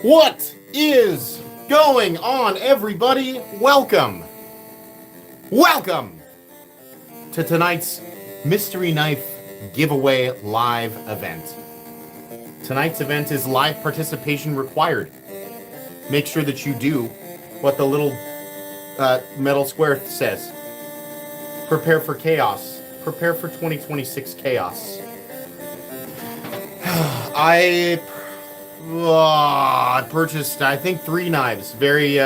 What is going on, everybody? Welcome to tonight's Mystery Knife Giveaway live event. Tonight's event is live participation required. Make sure that you do what the little metal square says. Prepare for chaos. Prepare for 2026 chaos. I purchased, I think, 3 knives very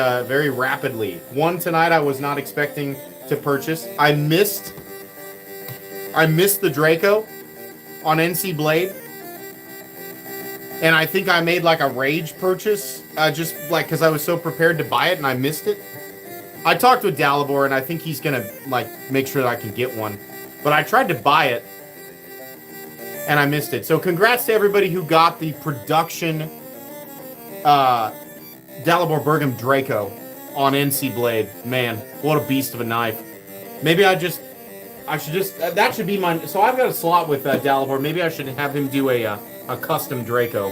rapidly. One tonight I was not expecting to purchase. I missed the Draco on NC Blade, and I think I made like a rage purchase, just like because I was so prepared to buy it and I missed it. I talked with Dalibor and I think he's gonna like make sure that I can get one, but I tried to buy it and I missed it. So congrats to everybody who got the production Dalibor Bergam Draco on NC Blade. Man, what a beast of a knife. Maybe I should just, that should be mine. So I've got a slot with Dalibor. Maybe I should have him do a custom Draco.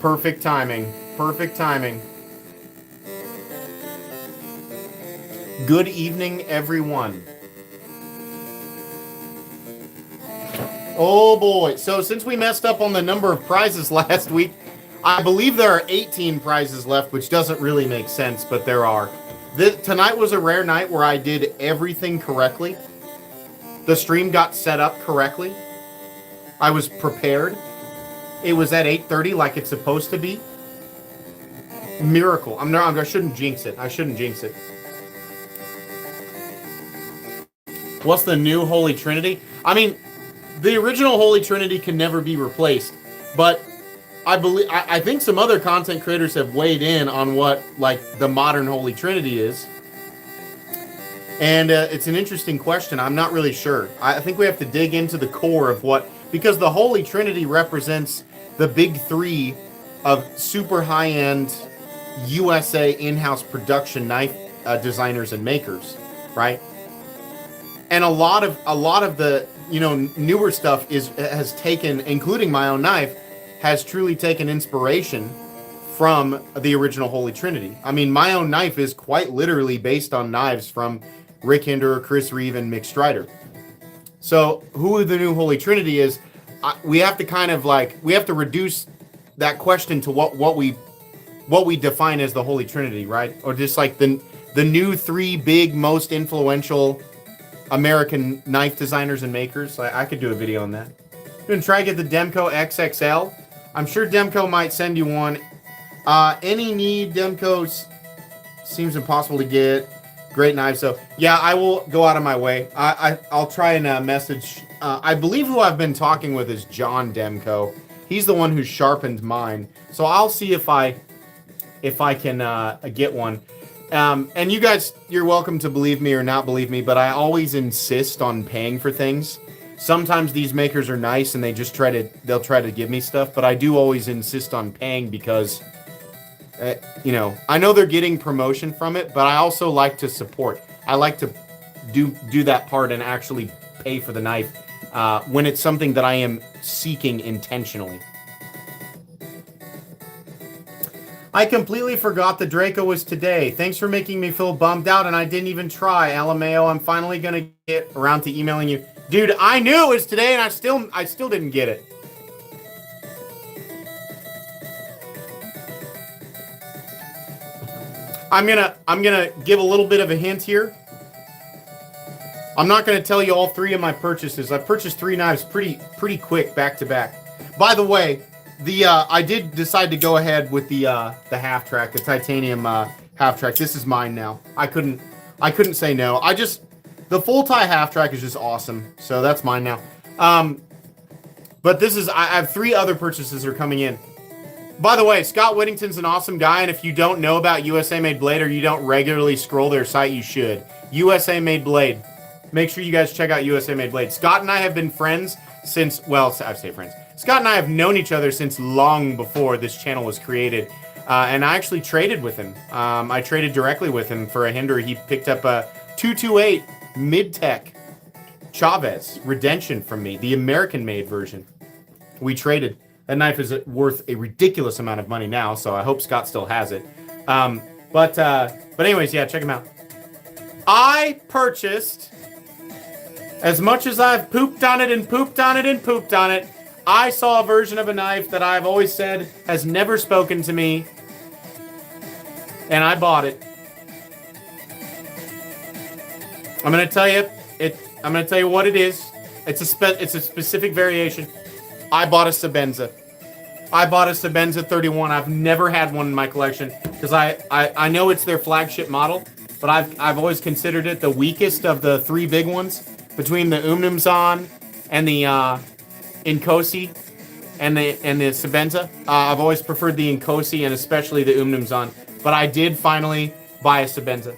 Perfect timing. Perfect timing. Good evening, everyone. Oh boy. So since we messed up on the number of prizes last week, I believe there are 18 prizes left, which doesn't really make sense, but there are. Tonight was a rare night where I did everything correctly. The stream got set up correctly. I was prepared. It was at 8:30 like it's supposed to be. Miracle. I shouldn't jinx it. I shouldn't jinx it. What's the new Holy Trinity? I mean, the original Holy Trinity can never be replaced, but I think some other content creators have weighed in on what like the modern Holy Trinity is, and it's an interesting question. I'm not really sure. I think we have to dig into the core of what, because the Holy Trinity represents the big three of super high-end USA in-house production knife designers and makers, right? And a lot of the newer stuff has taken, including my own knife, has truly taken inspiration from the original Holy Trinity. I mean, my own knife is quite literally based on knives from Rick Hinder, Chris Reeve, and Mick Strider. So who the new Holy Trinity is, we have to kind of we have to reduce that question to what we define as the Holy Trinity, right? Or just like the new 3 big, most influential American knife designers and makers. I could do a video on that. I'm gonna try to get the Demco XXL. I'm sure Demco might send you one. Any need, Demco seems impossible to get. Great knife. So yeah, I will go out of my way. I'll try and message. I believe who I've been talking with is John Demco. He's the one who sharpened mine. So I'll see if I can get one. And you guys, you're welcome to believe me or not believe me, but I always insist on paying for things. Sometimes these makers are nice and they'll try to give me stuff, but I do always insist on paying because, I know they're getting promotion from it, but I also like to support. I like to do that part and actually pay for the knife when it's something that I am seeking intentionally. I completely forgot the Draco was today. Thanks for making me feel bummed out, and I didn't even try. LMAO, I'm finally gonna get around to emailing you. Dude, I knew it was today, and I still didn't get it. I'm gonna give a little bit of a hint here. I'm not gonna tell you all 3 of my purchases. I purchased 3 knives pretty quick back to back. By the way, I did decide to go ahead with the half track, the titanium half track. This is mine now. I couldn't say no. The full tie half track is just awesome. So that's mine now. But I have 3 other purchases are coming in. By the way, Scott Whittington's an awesome guy, and if you don't know about USA Made Blade or you don't regularly scroll their site, you should. USA Made Blade. Make sure you guys check out USA Made Blade. Scott and I have been friends since, well, I say friends. Scott and I have known each other since long before this channel was created. And I actually traded with him. I traded directly with him for a Hinder. He picked up a 228 mid-tech Chavez Redemption from me, the American-made version. We traded. That knife is worth a ridiculous amount of money now, so I hope Scott still has it. But anyways, yeah, check them out. I purchased, as much as I've pooped on it and pooped on it and pooped on it, I saw a version of a knife that I've always said has never spoken to me, and I bought it. I'm gonna tell you what it is. It's a specific variation. I bought a Sebenza. I bought a Sebenza 31. I've never had one in my collection because I know it's their flagship model, but I've always considered it the weakest of the three big ones between the Umnumzan and the Inkosi and the Sebenza. I've always preferred the Inkosi and especially the Umnumzan, but I did finally buy a Sebenza.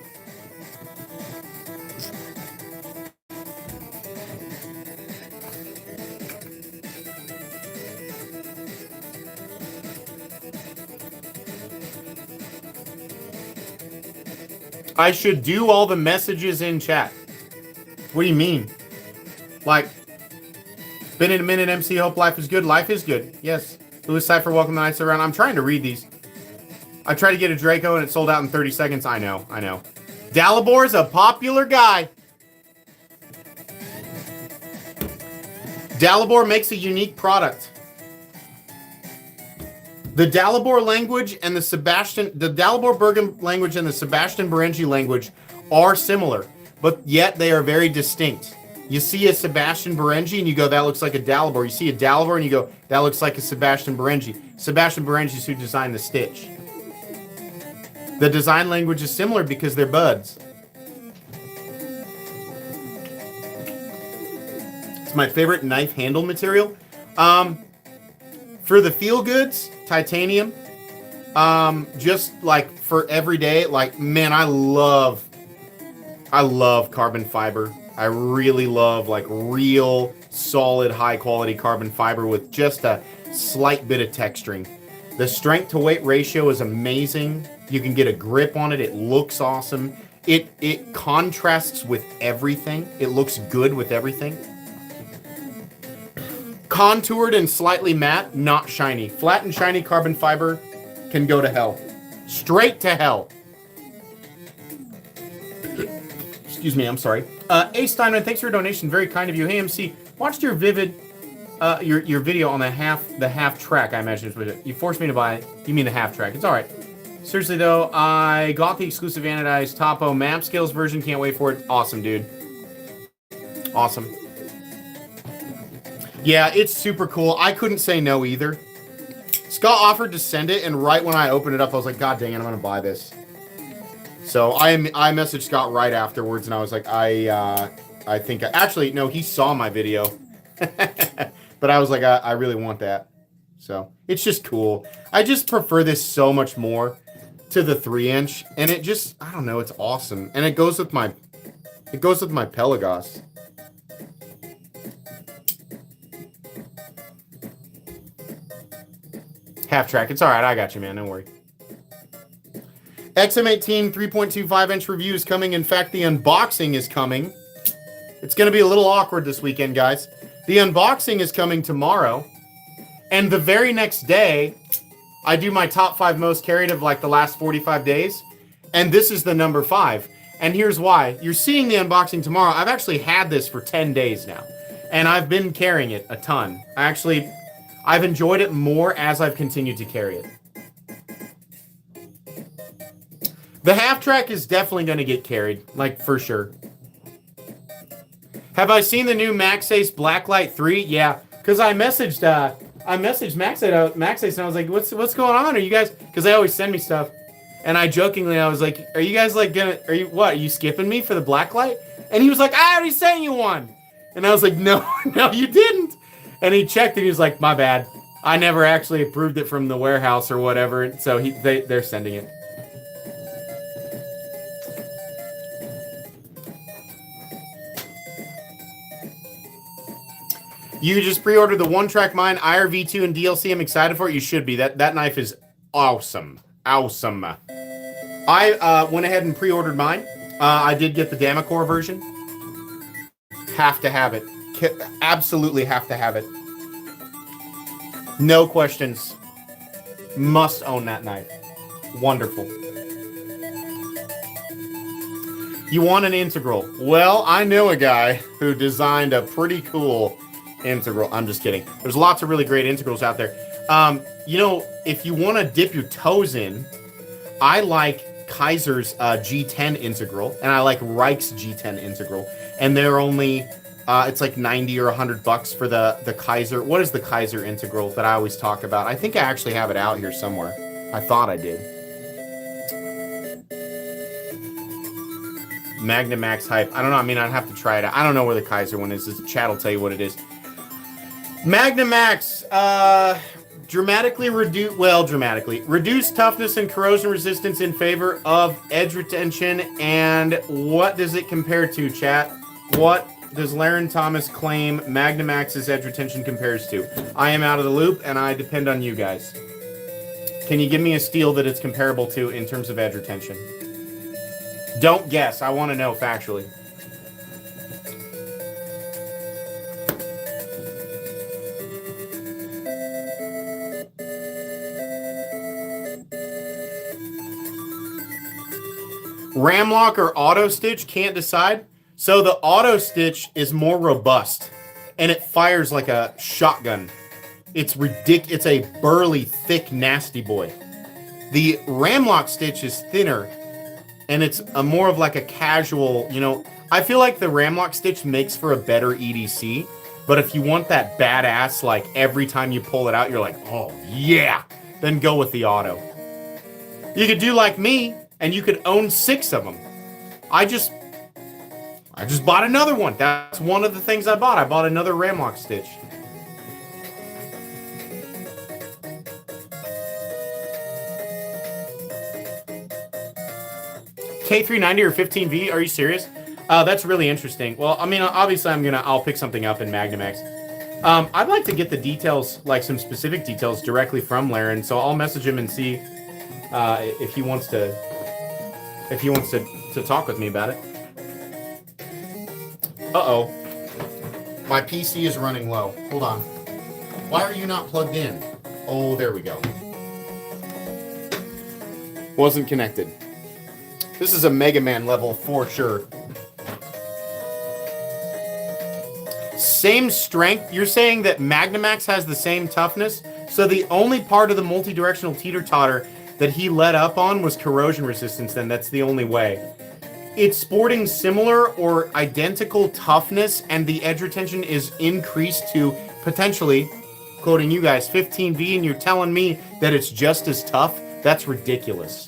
I should do all the messages in chat. What do you mean? Like, been in a minute, MC. Hope life is good. Life is good. Yes. Louis Cypher, welcome to Nights Around. I'm trying to read these. I tried to get a Draco and it sold out in 30 seconds. I know. Dalabor's a popular guy. Dalibor makes a unique product. The Dalibor language and the Dalibor Bergen language and the Sebastian Berengi language are similar, but yet they are very distinct. You see a Sebastian Berengi and you go, that looks like a Dalibor. You see a Dalibor and you go, that looks like a Sebastian Berengi. Sebastian Berengi is who designed the Stitch. The design language is similar because they're buds. It's my favorite knife handle material. For the feel goods, titanium. Just like for everyday, like, man, I love carbon fiber. I really love like real solid high quality carbon fiber with just a slight bit of texturing. The strength to weight ratio is amazing. You can get a grip on it. It looks awesome. It contrasts with everything. It looks good with everything. Contoured and slightly matte, not shiny. Flat and shiny carbon fiber can go to hell. Straight to hell. Excuse me, I'm sorry. A. Steinman, thanks for your donation. Very kind of you. Hey, MC, watched your video on the half track, I imagine is what it. You forced me to buy it. You mean the half track. It's all right. Seriously, though, I got the exclusive anodized Topo map scales version. Can't wait for it. Awesome, dude. Awesome. Yeah, it's super cool. I couldn't say no either. Scott offered to send it, and right when I opened it up, I was like, God dang it, I'm going to buy this. So I messaged Scott right afterwards, and I was like, I think... Actually, no, he saw my video. But I was like, I really want that. So it's just cool. I just prefer this so much more to the 3-inch, and it just... I don't know, it's awesome. And it goes with my Pelagos. Half track. It's all right. I got you, man. Don't worry. XM18 3.25-inch review is coming. In fact, the unboxing is coming. It's going to be a little awkward this weekend, guys. The unboxing is coming tomorrow. And the very next day, I do my top 5 most carried of like the last 45 days. And this is the number 5. And here's why. You're seeing the unboxing tomorrow. I've actually had this for 10 days now. And I've been carrying it a ton. I've enjoyed it more as I've continued to carry it. The half track is definitely going to get carried, like for sure. Have I seen the new Maxace Blacklight 3? Yeah, because I messaged Maxace and I was like, what's going on? Are you guys? Because they always send me stuff, and I was like, are you guys like are you skipping me for the Blacklight? And he was like, I already sent you one, and I was like, no, you didn't. And he checked and he was like, my bad. I never actually approved it from the warehouse or whatever. So they're sending it. You just pre-ordered the one-track mine, IRV2 and DLC. I'm excited for it. You should be. That knife is awesome. Awesome. I went ahead and pre-ordered mine. I did get the Damacor version. Have to have it. Absolutely have to have it. No questions. Must own that knife. Wonderful. You want an integral? Well, I know a guy who designed a pretty cool integral. I'm just kidding. There's lots of really great integrals out there. You know, if you want to dip your toes in, I like Kaiser's G10 integral, and I like Reich's G10 integral, and they're only it's like 90 or $100 for the Kaiser. What is the Kaiser integral that I always talk about? I think I actually have it out here somewhere. I thought I did. Magnamax hype. I don't know. I mean, I'd have to try it out. I don't know where the Kaiser one is. The chat will tell you what it is. Magnamax, dramatically reduce toughness and corrosion resistance in favor of edge retention. And what does it compare to, chat? What does Laren Thomas claim Magnamax's edge retention compares to? I am out of the loop, and I depend on you guys. Can you give me a steel that it's comparable to in terms of edge retention? Don't guess. I want to know factually. Ramlock or auto stitch? Can't decide. So the auto stitch is more robust, and it fires like a shotgun. It's ridiculous. It's a burly, thick, nasty boy. The Ramlock stitch is thinner, and it's a more of like a casual, you know, I feel like the Ramlock stitch makes for a better EDC, but if you want that badass, like every time you pull it out, you're like, oh yeah, then go with the auto. You could do like me, and you could own 6 of them. I just bought another one. That's one of the things I bought. I bought another Ramlock stitch. K390 or 15V? Are you serious? That's really interesting. Well, I mean, obviously I'll pick something up in Magnamax. I'd like to get the details, like some specific details directly from Laren, so I'll message him and see if he wants to talk with me about it. Uh-oh. My PC is running low. Hold on. Why are you not plugged in? Oh, there we go. Wasn't connected. This is a Mega Man level for sure. Same strength. You're saying that Magnamax has the same toughness? So the only part of the multi-directional teeter-totter that he let up on was corrosion resistance, then that's the only way. It's sporting similar or identical toughness, and the edge retention is increased to potentially, quoting you guys, 15V, and you're telling me that it's just as tough? That's ridiculous.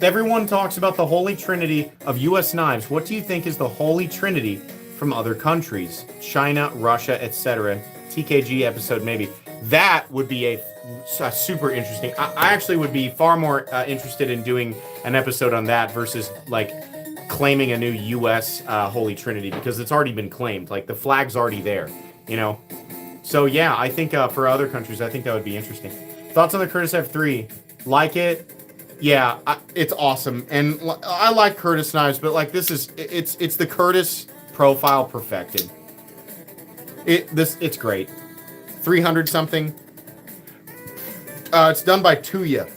Everyone talks about the holy trinity of U.S. knives. What do you think is the holy trinity from other countries? China, Russia, etc. TKG episode, maybe. That would be a super interesting. I actually would be far more interested in doing an episode on that versus like claiming a new U.S. Holy Trinity, because it's already been claimed. Like the flag's already there, you know. So yeah, I think for other countries, I think that would be interesting. Thoughts on the Curtis F3? Like it? Yeah, it's awesome, and I like Curtis knives, but like it's the Curtis profile perfected. It's great. 300 something. It's done by Tuya.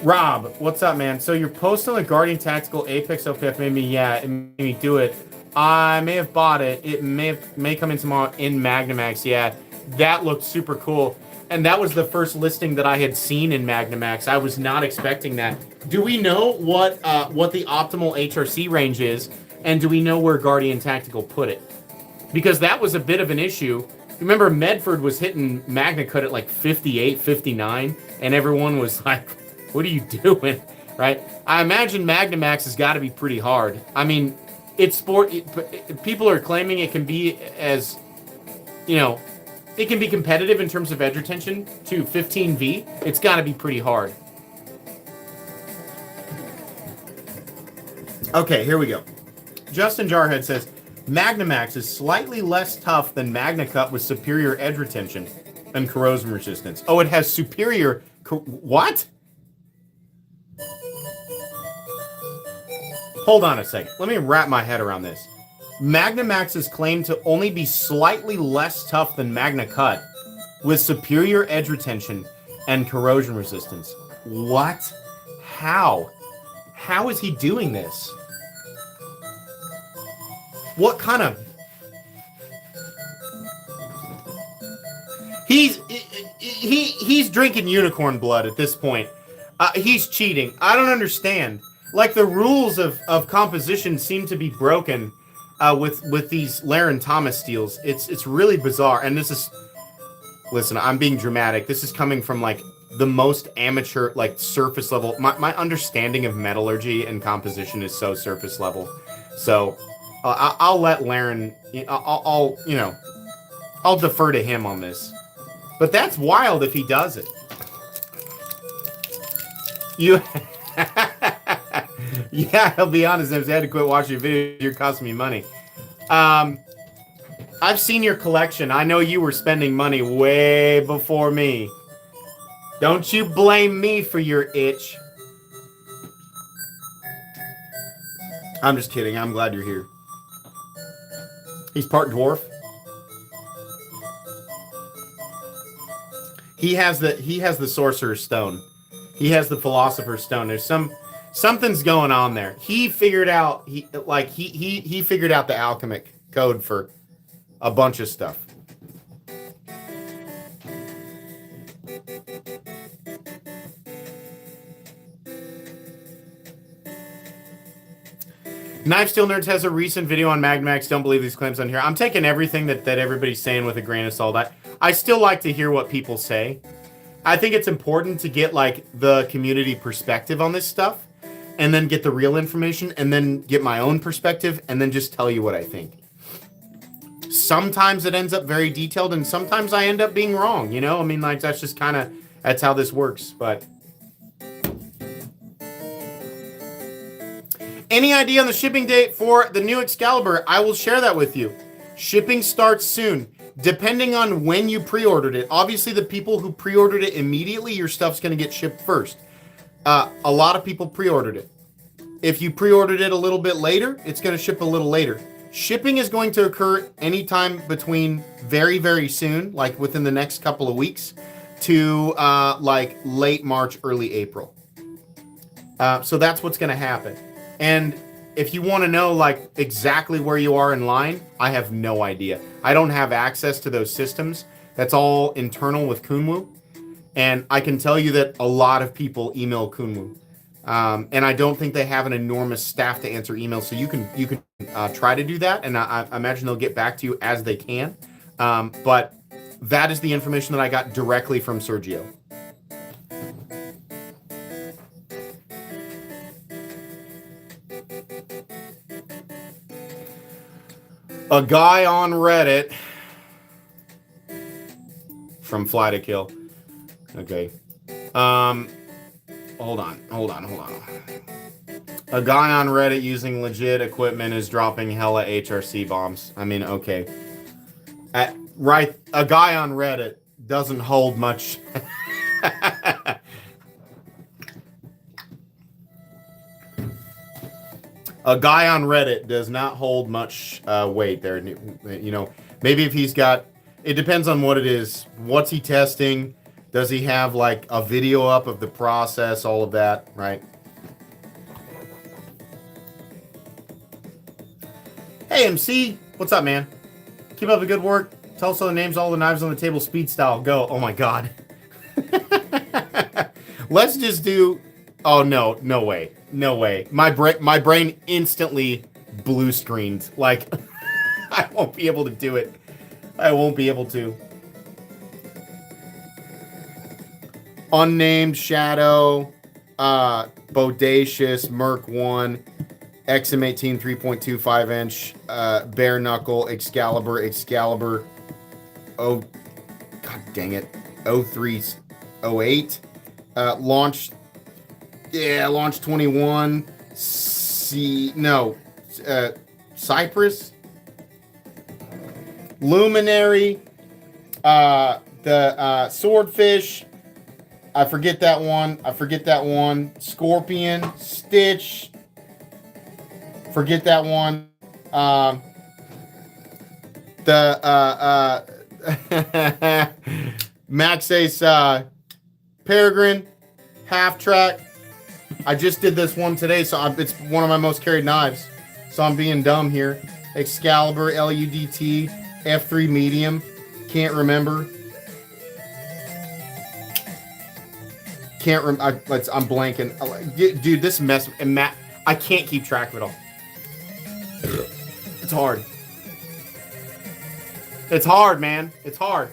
Rob, what's up, man? So your post on the Guardian Tactical Apex OPF made me do it. I may have bought it. It may come in tomorrow in Magnamax. Yeah, that looked super cool. And that was the first listing that I had seen in Magnamax. I was not expecting that. Do we know what the optimal HRC range is? And do we know where Guardian Tactical put it? Because that was a bit of an issue. Remember, Medford was hitting MagnaCut at like 58, 59, and everyone was like, what are you doing? Right? I imagine Magnamax has got to be pretty hard. I mean, people are claiming it can be as, you know, it can be competitive in terms of edge retention to 15V. It's got to be pretty hard. Okay, here we go. Justin Jarhead says, Magnamax is slightly less tough than MagnaCut with superior edge retention and corrosion resistance. Oh, it has superior... What? Hold on a second. Let me wrap my head around this. Magnamax is claimed to only be slightly less tough than Magna Cut, with superior edge retention and corrosion resistance. What? How? How is he doing this? What kind of... He's drinking unicorn blood at this point. He's cheating. I don't understand. Like, the rules of composition seem to be broken with these Laren Thomas steels. It's really bizarre. And this is... Listen, I'm being dramatic. This is coming from, like, the most amateur, like, surface level. My understanding of metallurgy and composition is so surface level. So, I'll let Laren... I'll defer to him on this. But that's wild if he does it. You... Yeah, I'll be honest, I had to quit watching your videos. You're costing me money. I've seen your collection. I know you were spending money way before me. Don't you blame me for your itch. I'm just kidding. I'm glad you're here. He's part dwarf. He has the Sorcerer's Stone. He has the Philosopher's Stone. There's something's going on there. He figured out he figured out the alchemic code for a bunch of stuff. Knife Steel Nerds has a recent video on Magnamax. Don't believe these claims on here. I'm taking everything that everybody's saying with a grain of salt. I still like to hear what people say. I think it's important to get, like, the community perspective on this stuff, and then get the real information, and then get my own perspective, and then just tell you what I think. Sometimes it ends up very detailed, and sometimes I end up being wrong, you know? I mean, like, that's just kind of, that's how this works, but... Any idea on the shipping date for the new Excalibur? I will share that with you. Shipping starts soon, depending on when you pre-ordered it. Obviously, the people who pre-ordered it immediately, your stuff's going to get shipped first. A lot of people pre-ordered it. If you pre-ordered it a little bit later, it's going to ship a little later. Shipping is going to occur anytime between very, very soon, like within the next couple of weeks, to like late March, early April. So that's what's going to happen. And if you want to know, like, exactly where you are in line, I have no idea. I don't have access to those systems. That's all internal with Kunwu. And I can tell you that a lot of people email Kunwu. And I don't think they have an enormous staff to answer emails. So you can try to do that. And I imagine they'll get back to you as they can. But that is the information that I got directly from Sergio. A guy on Reddit from Fly to Kill. Okay. Hold on. A guy on Reddit using legit equipment is dropping hella HRC bombs. I mean, okay. Right, a guy on Reddit doesn't hold much. A guy on Reddit does not hold much weight there. You know, maybe if he's got... It depends on what it is. What's he testing? Does he have, like, a video up of the process? All of that, right? Hey, MC. What's up, man? Keep up the good work. Tell us all the names, all the knives on the table, speed style. Go. Oh, my God. Let's just do... Oh, no. No way. No way. My brain instantly blue screened. Like, I won't be able to do it. I won't be able to. Unnamed, Shadow, Bodacious, Merc 1, XM18 3.25 inch, Bare Knuckle, Excalibur, oh, god dang it, 0308, Launch 21, Cypress, Luminary, the Swordfish, I forget that one, Scorpion, Stitch, Forget that one. The Max Ace Peregrine half track. I just did this one today, so it's one of my most carried knives. So I'm being dumb here. Excalibur LUDT F3 medium. Can't remember. I'm blanking. Dude, this mess. I can't keep track of it all. It's hard. It's hard, man. It's hard.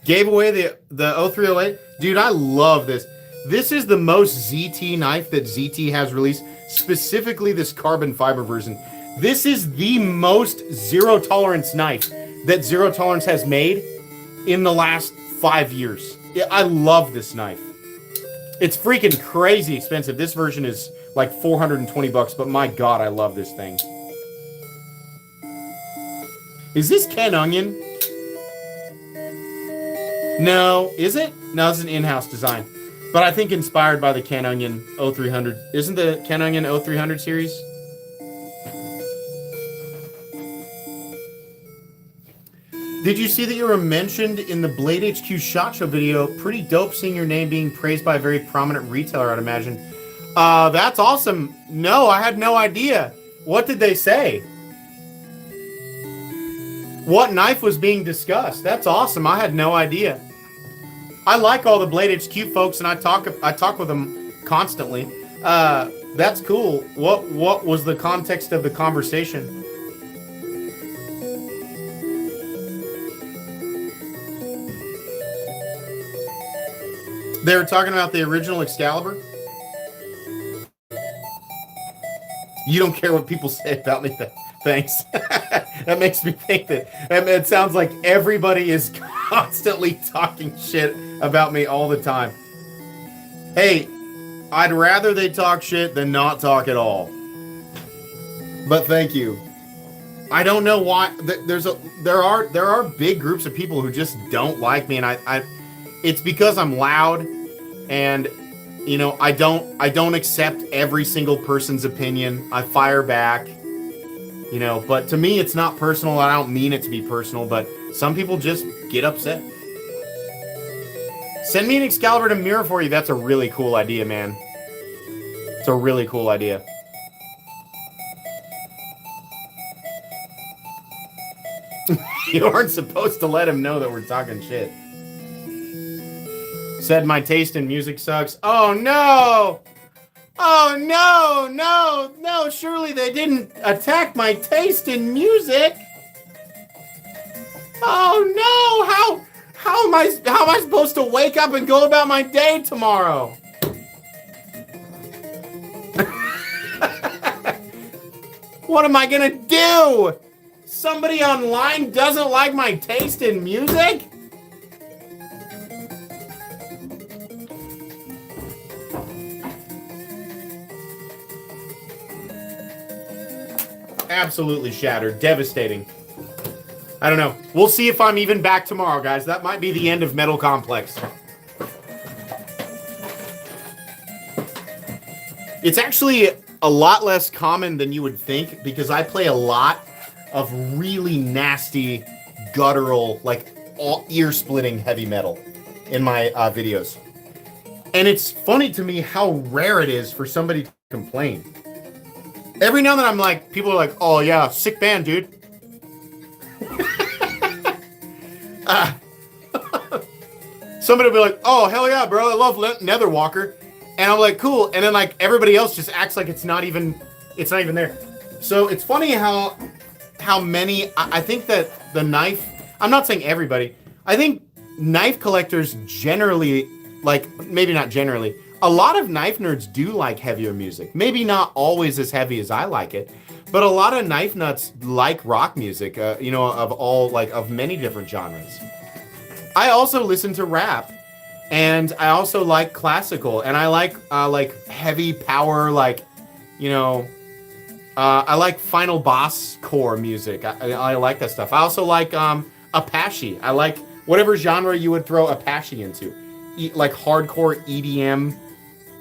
Gave away the 0308. Dude, I love this. This is the most ZT knife that ZT has released. Specifically this carbon fiber version. This is the most zero tolerance knife that Zero Tolerance has made in the last 5 years. I love this knife. It's freaking crazy expensive. This version is like $420, but my God, I love this thing. Is this Ken Onion? No, is it? No, it's an in-house design. But I think inspired by the Ken Onion 0300. Isn't the Ken Onion 0300 series? Did you see that you were mentioned in the Blade HQ SHOT Show video? Pretty dope seeing your name being praised by a very prominent retailer, I'd imagine. That's awesome. No, I had no idea. What did they say? What knife was being discussed? That's awesome. I had no idea. I like all the Blade HQ folks, and I talk with them constantly. That's cool. What was the context of the conversation? They were talking about the original Excalibur. You don't care what people say about me. Thanks. That makes me think that it sounds like everybody is constantly talking shit about me all the time. Hey, I'd rather they talk shit than not talk at all. But thank you. I don't know why. There are big groups of people who just don't like me, and it's because I'm loud, and you know, I don't accept every single person's opinion. I fire back, you know, but to me it's not personal. I don't mean it to be personal, but some people just get upset. Send me an Excalibur to mirror for you. That's a really cool idea, man. It's a really cool idea. You aren't supposed to let him know that we're talking shit. Said my taste in music sucks. Oh no! Oh no! Surely they didn't attack my taste in music. Oh no! How am I supposed to wake up and go about my day tomorrow? What am I gonna do? Somebody online doesn't like my taste in music? Absolutely shattered. Devastating. I don't know. We'll see if I'm even back tomorrow, guys. That might be the end of Metal Complex. It's actually a lot less common than you would think because I play a lot of really nasty, guttural, like ear-splitting heavy metal in my videos. And it's funny to me how rare it is for somebody to complain. Every now and then I'm like, people are like, oh yeah, sick band, dude. Somebody will be like, oh, hell yeah, bro, I love Netherwalker. And I'm like, cool. And then like everybody else just acts like it's not even there. So it's funny how many, I think that the knife, I'm not saying everybody, I think knife collectors generally, like, maybe not generally, a lot of knife nerds do like heavier music. Maybe not always as heavy as I like it, but a lot of knife nuts like rock music, you know, of many different genres. I also listen to rap, and I also like classical, and I like heavy power, like, you know, I like final boss core music. I like that stuff. I also like Apache. I like whatever genre you would throw Apache into. Like hardcore EDM,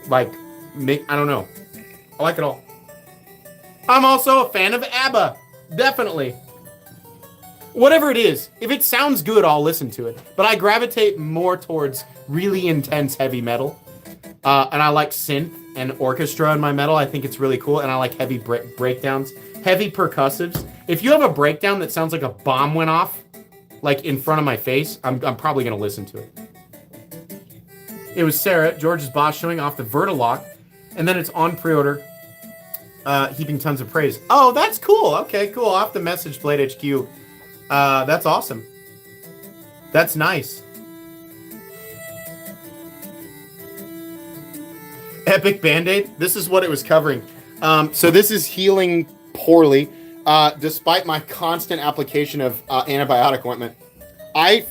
like I don't know. I like it all. I'm also a fan of ABBA. Definitely. Whatever it is, if it sounds good, I'll listen to it. But I gravitate more towards really intense heavy metal. And I like synth and orchestra in my metal. I think it's really cool. And I like heavy breakdowns, heavy percussives. If you have a breakdown that sounds like a bomb went off, like in front of my face, I'm probably going to listen to it. It was Sarah, George's boss, showing off the Vertilock. And then it's on pre-order, heaping tons of praise. Oh, that's cool. Okay, cool. I'll have to message Blade HQ. That's awesome. That's nice. Epic Band-Aid. This is what it was covering. So this is healing poorly, despite my constant application of antibiotic ointment. I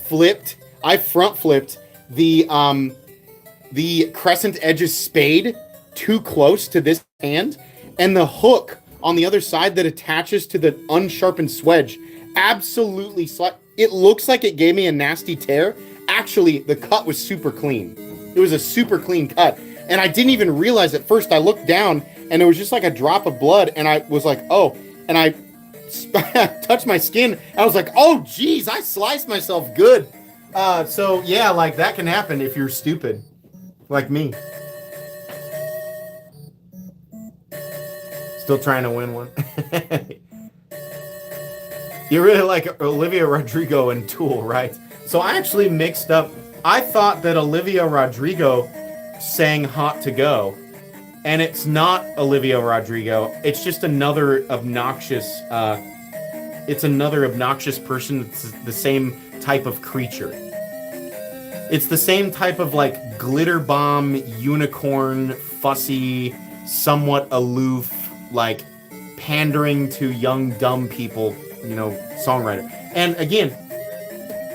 front flipped the crescent edges spade too close to this hand, and the hook on the other side that attaches to the unsharpened swedge absolutely it looks like it gave me a nasty tear. Actually, the cut was super clean. It was a super clean cut. And I didn't even realize at first. I looked down and there was just like a drop of blood, and I was like, oh, and I touched my skin. And I was like, oh, geez, I sliced myself good. So yeah, like that can happen if you're stupid, like me. Still trying to win one. You really like Olivia Rodrigo and Tool, right? So I actually mixed up. I thought that Olivia Rodrigo sang Hot to Go, and it's not Olivia Rodrigo. It's just another obnoxious person that's the same type of creature. It's the same type of like glitter bomb, unicorn, fussy, somewhat aloof, like pandering to young dumb people, songwriter. And again,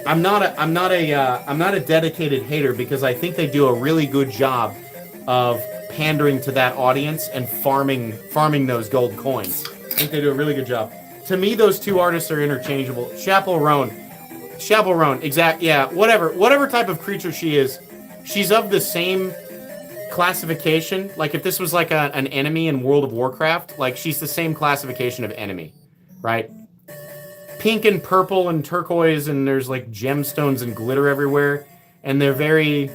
I'm not a dedicated hater, because I think they do a really good job of pandering to that audience and farming those gold coins. I think they do a really good job. To me, those two artists are interchangeable. Chappell Roan, yeah, whatever type of creature she is, she's of the same classification. Like if this was like an enemy in World of Warcraft, like she's the same classification of enemy, right? Pink and purple and turquoise, and there's like gemstones and glitter everywhere, and they're very.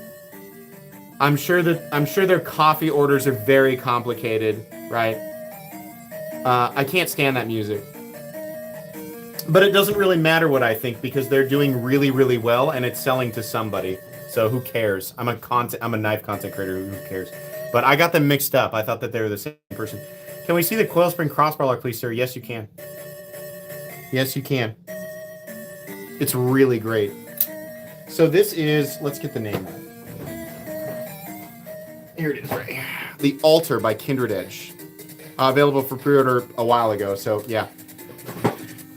I'm sure their coffee orders are very complicated, right? I can't stand that music, but it doesn't really matter what I think, because they're doing really, really well, and it's selling to somebody. So who cares? I'm a knife content creator. Who cares? But I got them mixed up. I thought that they were the same person. Can we see the coil spring crossbar lock, please, sir? Yes, you can. Yes, you can. It's really great. So this is, let's get the name right. Here it is, right. The Altar by Kindred Edge. Available for pre-order a while ago, so yeah.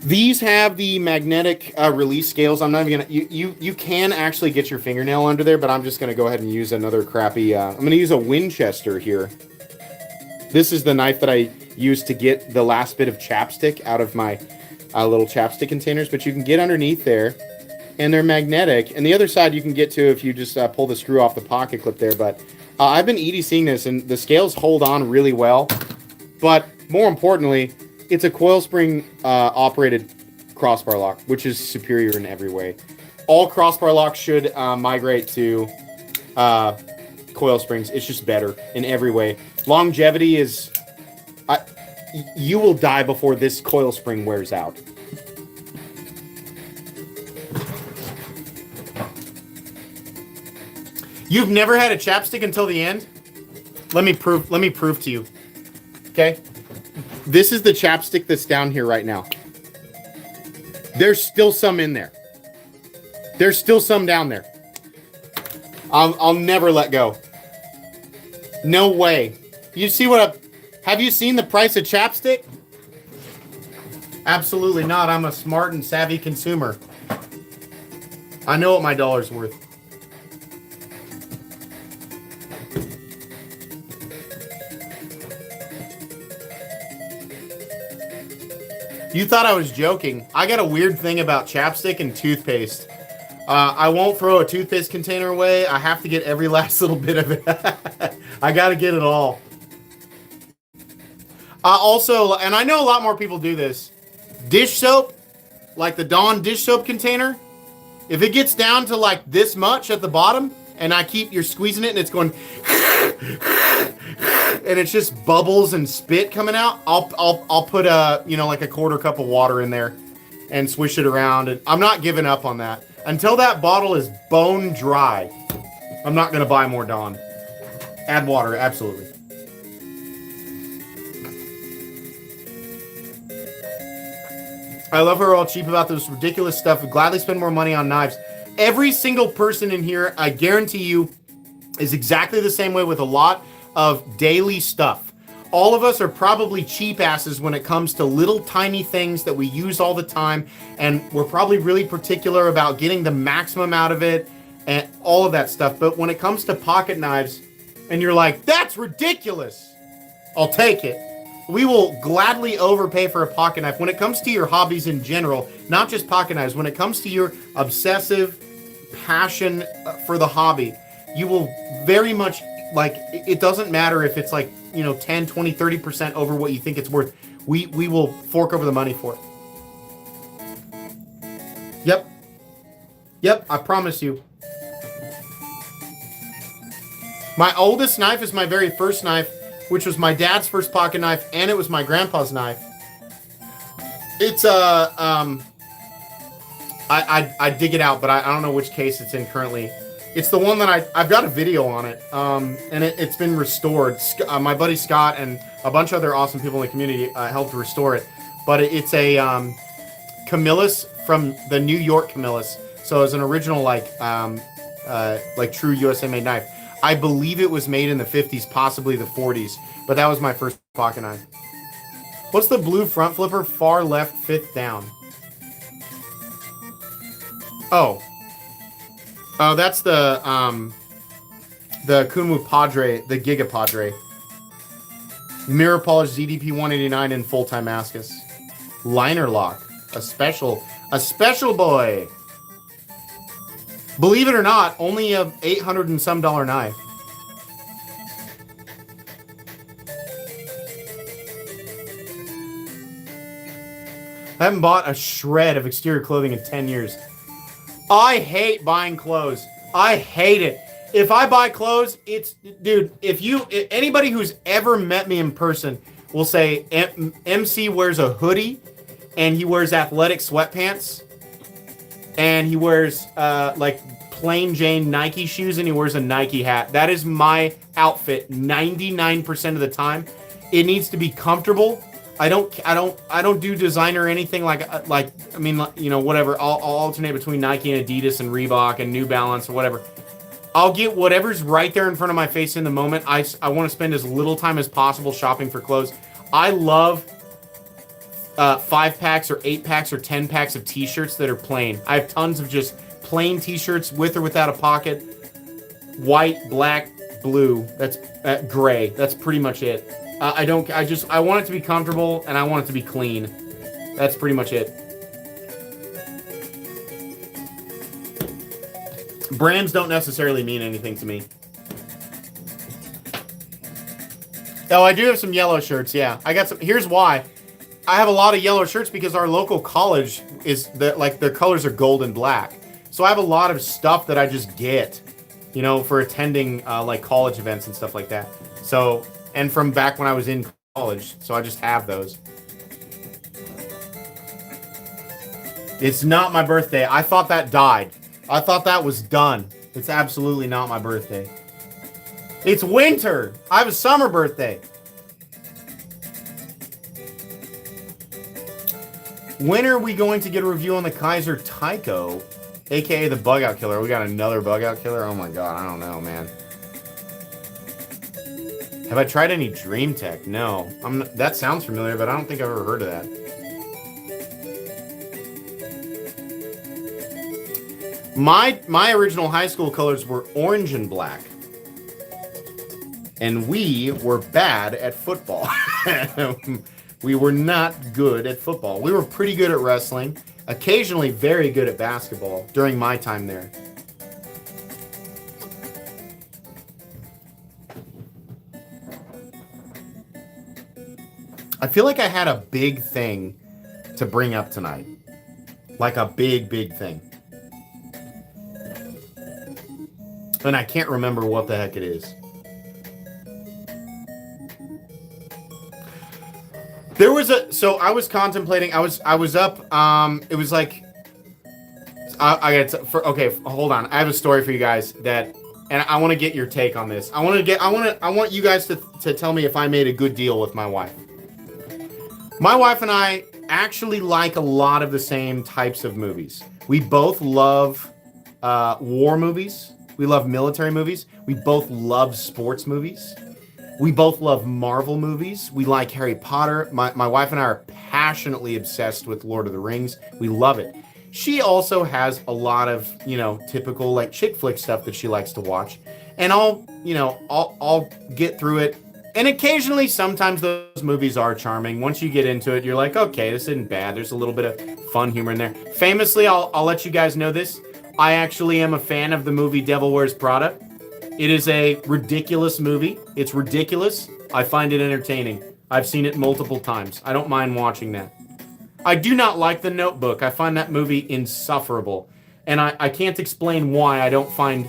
These have the magnetic release scales. I'm not even gonna. You can actually get your fingernail under there, but I'm just gonna go ahead and use another crappy. I'm gonna use a Winchester here. This is the knife that I used to get the last bit of chapstick out of my little chapstick containers. But you can get underneath there, and they're magnetic. And the other side you can get to if you just pull the screw off the pocket clip there. But I've been EDCing this, and the scales hold on really well. But more importantly, it's a coil spring operated crossbar lock, which is superior in every way. All crossbar locks should migrate to coil springs. It's just better in every way. Longevity is... you will die before this coil spring wears out. You've never had a chapstick until the end? Let me prove to you. Okay? This is the chapstick that's down here right now. There's still some in there. There's still some down there. I'll never let go. No way. You see have you seen the price of chapstick? Absolutely not. I'm a smart and savvy consumer. I know what my dollar's worth. You thought I was joking. I got a weird thing about chapstick and toothpaste. I won't throw a toothpaste container away. I have to get every last little bit of it. I got to get it all. Also, and I know a lot more people do this, dish soap, like the Dawn dish soap container, if it gets down to like this much at the bottom, and you're squeezing it and it's going, and it's just bubbles and spit coming out, I'll put like a quarter cup of water in there and swish it around. And I'm not giving up on that. Until that bottle is bone dry, I'm not going to buy more Dawn. Add water, absolutely. I love how we're all cheap about this ridiculous stuff. Would gladly spend more money on knives. Every single person in here, I guarantee you, is exactly the same way with a lot of daily stuff. All of us are probably cheap asses when it comes to little tiny things that we use all the time, and we're probably really particular about getting the maximum out of it and all of that stuff. But when it comes to pocket knives, and you're like, that's ridiculous, I'll take it. We will gladly overpay for a pocket knife. When it comes to your hobbies in general, not just pocket knives, when it comes to your obsessive passion for the hobby, you will very much, like, it doesn't matter if it's like, 10, 20, 30% over what you think it's worth. We will fork over the money for it. Yep, I promise you. My oldest knife is my very first knife, which was my dad's first pocket knife, and it was my grandpa's knife. It's I dig it out, but I don't know which case it's in currently. It's the one that I've got a video on it, and it's been restored. My buddy Scott and a bunch of other awesome people in the community helped restore it. But it's a Camillus from the New York Camillus, so it's an original like true USA made knife. I believe it was made in the 50s, possibly the 40s, but that was my first pocket knife. What's the blue front flipper? Far left, fifth down. Oh, that's the Kunmu Padre, the Giga Padre. Mirror polished ZDP 189 in full Damascus. Liner lock, a special boy. Believe it or not, only a $800 and some knife. I haven't bought a shred of exterior clothing in 10 years. I hate buying clothes. I hate it. If I buy clothes, dude, anybody who's ever met me in person will say MC wears a hoodie and he wears athletic sweatpants and he wears like plain Jane Nike shoes and he wears a Nike hat. That is my outfit 99% of the time. It needs to be comfortable. I don't do designer or anything whatever. I'll alternate between Nike and Adidas and Reebok and New Balance or whatever. I'll get whatever's right there in front of my face in the moment. I want to spend as little time as possible shopping for clothes. I love 5-packs or 8-packs or 10-packs of t-shirts that are plain. I have tons of just plain t-shirts with or without a pocket. White, black, blue. That's gray. That's pretty much it. I want it to be comfortable and I want it to be clean. That's pretty much it. Brands don't necessarily mean anything to me. Oh, I do have some yellow shirts, yeah. I got some. Here's why. I have a lot of yellow shirts because our local college their colors are gold and black. So I have a lot of stuff that I just get, for attending college events and stuff like that. So, and from back when I was in college, so I just have those. It's not my birthday. I thought that died. I thought that was done. It's absolutely not my birthday. It's winter. I have a summer birthday. When are we going to get a review on the Kaiser Tycho, aka the bug out killer? We got another bug out killer? Oh my god, I don't know, man. Have I tried any Dream Tech? No. That sounds familiar, but I don't think I've ever heard of that. My original high school colors were orange and black. And we were bad at football. We were not good at football. We were pretty good at wrestling. Occasionally very good at basketball during my time there. I feel like I had a big thing to bring up tonight. Like a big, big thing. And I can't remember what the heck it is. There was so I was contemplating, I was up, it was like, okay, hold on. I have a story for you guys that, and I want to get your take on this. I want you guys to tell me if I made a good deal with my wife. My wife and I actually like a lot of the same types of movies. We both love war movies. We love military movies. We both love sports movies. We both love Marvel movies. We like Harry Potter. My wife and I are passionately obsessed with Lord of the Rings. We love it. She also has a lot of, typical like chick flick stuff that she likes to watch. And I'll get through it. And occasionally, sometimes those movies are charming. Once you get into it, you're like, okay, this isn't bad. There's a little bit of fun humor in there. Famously, I'll let you guys know this. I actually am a fan of the movie Devil Wears Prada. It is a ridiculous movie. It's ridiculous. I find it entertaining. I've seen it multiple times. I don't mind watching that. I do not like The Notebook. I find that movie insufferable. And I can't explain why I don't find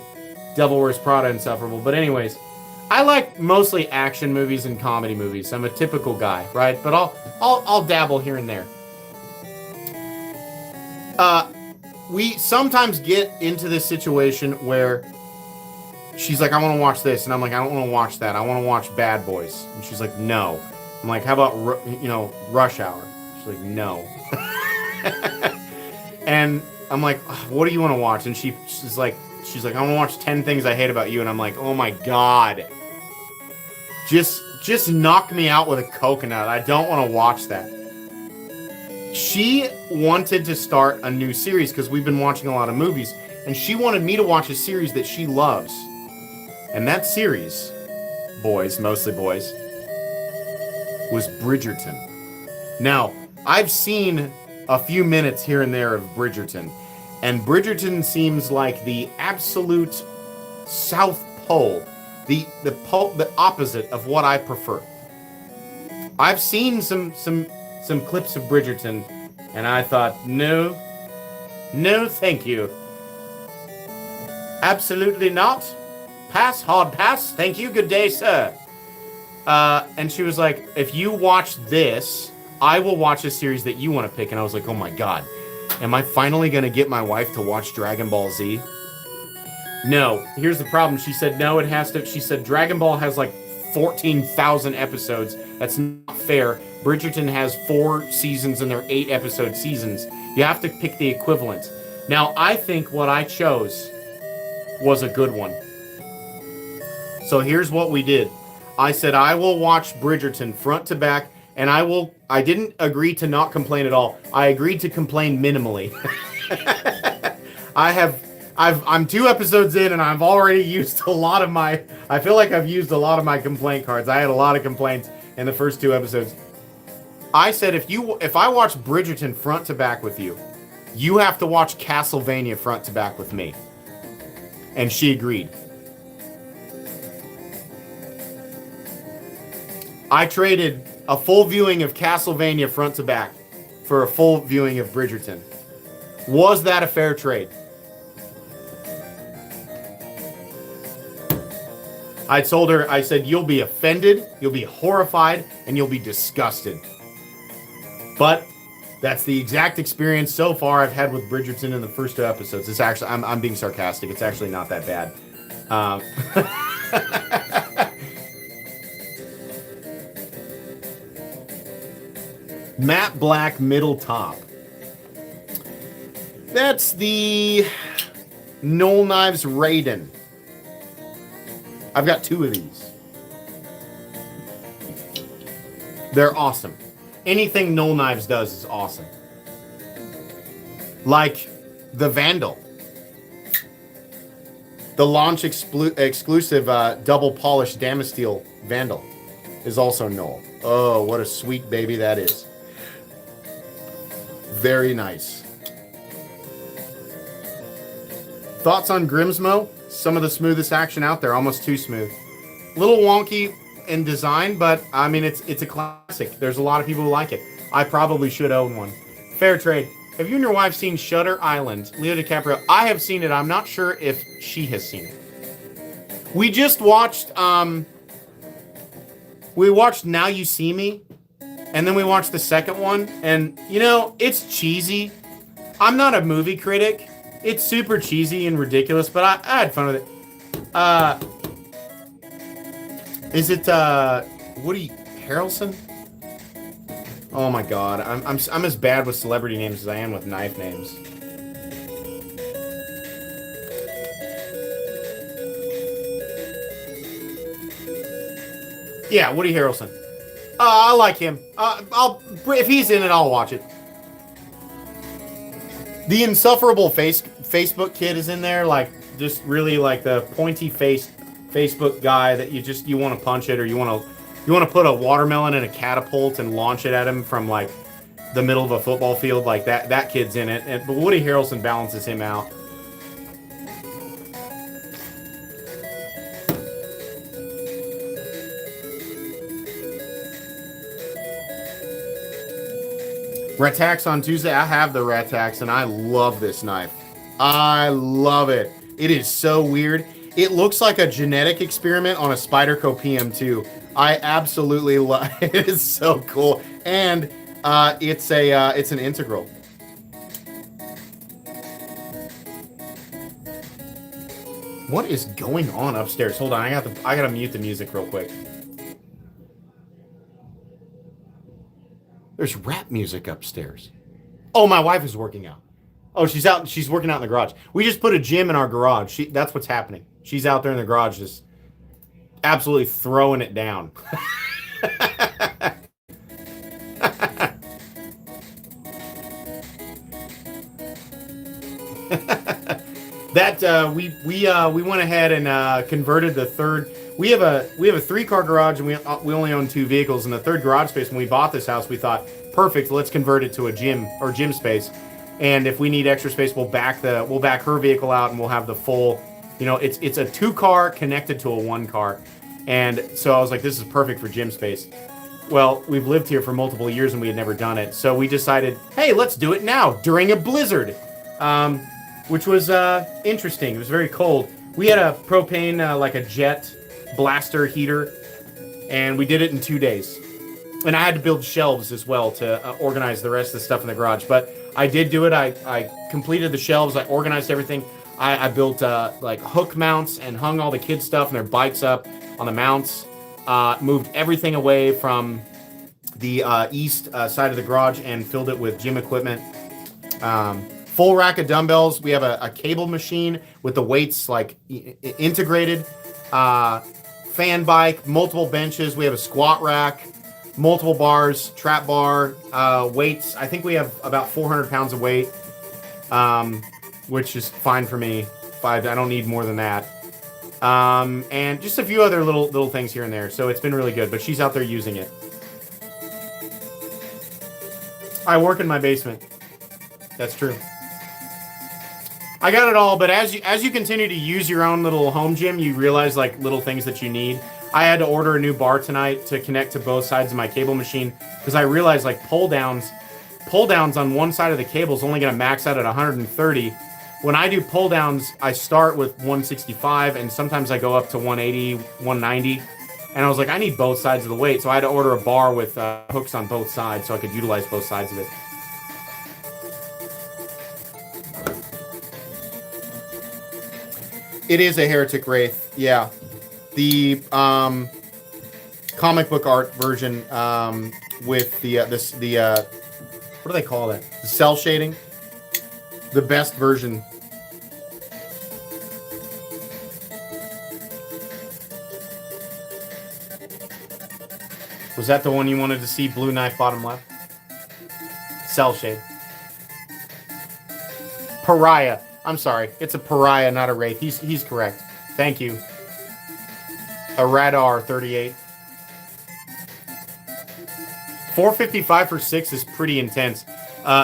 Devil Wears Prada insufferable. But anyways, I like mostly action movies and comedy movies. I'm a typical guy, right? But I'll dabble here and there. We sometimes get into this situation where she's like, I want to watch this. And I'm like, I don't want to watch that. I want to watch Bad Boys. And she's like, no. I'm like, how about, Rush Hour? She's like, no. And I'm like, what do you want to watch? And she's like, I want to watch 10 Things I Hate About You. And I'm like, oh my God. Just knock me out with a coconut. I don't want to watch that. She wanted to start a new series because we've been watching a lot of movies. And she wanted me to watch a series that she loves. And that series, boys, mostly boys, was Bridgerton. Now, I've seen a few minutes here and there of Bridgerton. And Bridgerton seems like the absolute South Pole. The opposite of what I prefer. I've seen some clips of Bridgerton, and I thought, no, thank you. Absolutely not. Pass, hard pass. Thank you. Good day, sir. And she was like, if you watch this, I will watch a series that you want to pick. And I was like, oh my God, am I finally going to get my wife to watch Dragon Ball Z? No. Here's the problem. She said, no, it has to. She said, Dragon Ball has like 14,000 episodes. That's not fair. Bridgerton has 4 seasons and they're 8-episode seasons. You have to pick the equivalent. Now, I think what I chose was a good one. So here's what we did. I said, I will watch Bridgerton front to back, and I didn't agree to not complain at all. I agreed to complain minimally. I'm 2 episodes in, and I've already used I feel like I've used a lot of my complaint cards. I had a lot of complaints in the first 2 episodes. I said, if I watch Bridgerton front to back with you, you have to watch Castlevania front to back with me. And she agreed. I traded a full viewing of Castlevania front to back for a full viewing of Bridgerton. Was that a fair trade? I told her, I said, you'll be offended, you'll be horrified, and you'll be disgusted. But that's the exact experience so far I've had with Bridgerton in the first 2 episodes. It's actually, I'm being sarcastic. It's actually not that bad. Matte black middle top. That's the Knoll Knives Raiden. I've got 2 of these. They're awesome. Anything Knoll Knives does is awesome. Like the Vandal. The launch exclusive double polished Damasteel Vandal is also Knoll. Oh, what a sweet baby that is. Very nice. Thoughts on Grimsmo? Some of the smoothest action out there, almost too smooth. A little wonky in design, but I mean, it's a classic. There's a lot of people who like it. I probably should own one. Fair trade. Have you and your wife seen Shutter Island? Leo DiCaprio. I have seen it. I'm not sure if she has seen it. We just watched, we watched Now You See Me, and then we watched the second one, and, you know, it's cheesy. I'm not a movie critic. It's super cheesy and ridiculous, but I had fun with it. Is it, Woody Harrelson? Oh my god, I'm as bad with celebrity names as I am with knife names. Yeah, Woody Harrelson. I like him. If he's in it, I'll watch it. The insufferable Facebook kid is in there, like just really like the pointy-faced Facebook guy that you want to punch it, or you want to put a watermelon in a catapult and launch it at him from like the middle of a football field, like that kid's in it. But Woody Harrelson balances him out. Rat Tax on Tuesday. I have the Rat Tax, and I love this knife. I love it. It is so weird. It looks like a genetic experiment on a Spyderco PM2. I absolutely love it. It is so cool, and it's an integral. What is going on upstairs? Hold on, I gotta mute the music real quick. There's rap music upstairs. Oh, my wife is working out. Oh, she's out. She's working out in the garage. We just put a gym in our garage. That's what's happening. She's out there in the garage just absolutely throwing it down. We went ahead and converted the third. We have a 3-car garage, and we only own 2 vehicles. In the third garage space, when we bought this house, we thought, perfect, let's convert it to a gym space. And if we need extra space, we'll back her vehicle out, and we'll have the full. You know, it's a 2-car connected to a 1-car, and so I was like, this is perfect for gym space. Well, we've lived here for multiple years, and we had never done it, so we decided, hey, let's do it now during a blizzard, which was interesting. It was very cold. We had a propane, like a jet blaster heater, and we did it in 2 days. And I had to build shelves as well to organize the rest of the stuff in the garage. But I did do it. I completed the shelves. I organized everything. I built like hook mounts and hung all the kids' stuff and their bikes up on the mounts. Moved everything away from the east side of the garage and filled it with gym equipment. Full rack of dumbbells. We have a cable machine with the weights like integrated. Fan bike, multiple benches. We have a squat rack, multiple bars, trap bar, weights. I think we have about 400 pounds of weight, which is fine for me. I don't need more than that. And just a few other little things here and there. So it's been really good, but she's out there using it. I work in my basement. That's true. I got it all, but as you continue to use your own little home gym, you realize like little things that you need. I had to order a new bar tonight to connect to both sides of my cable machine because I realized like pull downs on one side of the cable is only going to max out at 130. When I do pull downs, I start with 165 and sometimes I go up to 180, 190. And I was like, I need both sides of the weight, so I had to order a bar with hooks on both sides so I could utilize both sides of it. It is a Heretic Wraith, yeah. The comic book art version with the what do they call that? The cell shading. The best version. Was that the one you wanted to see? Blue knife bottom left. Cell shade. Pariah. I'm sorry. It's a pariah, not a wraith. He's correct. Thank you. A Radar 38. 455 for 6 is pretty intense.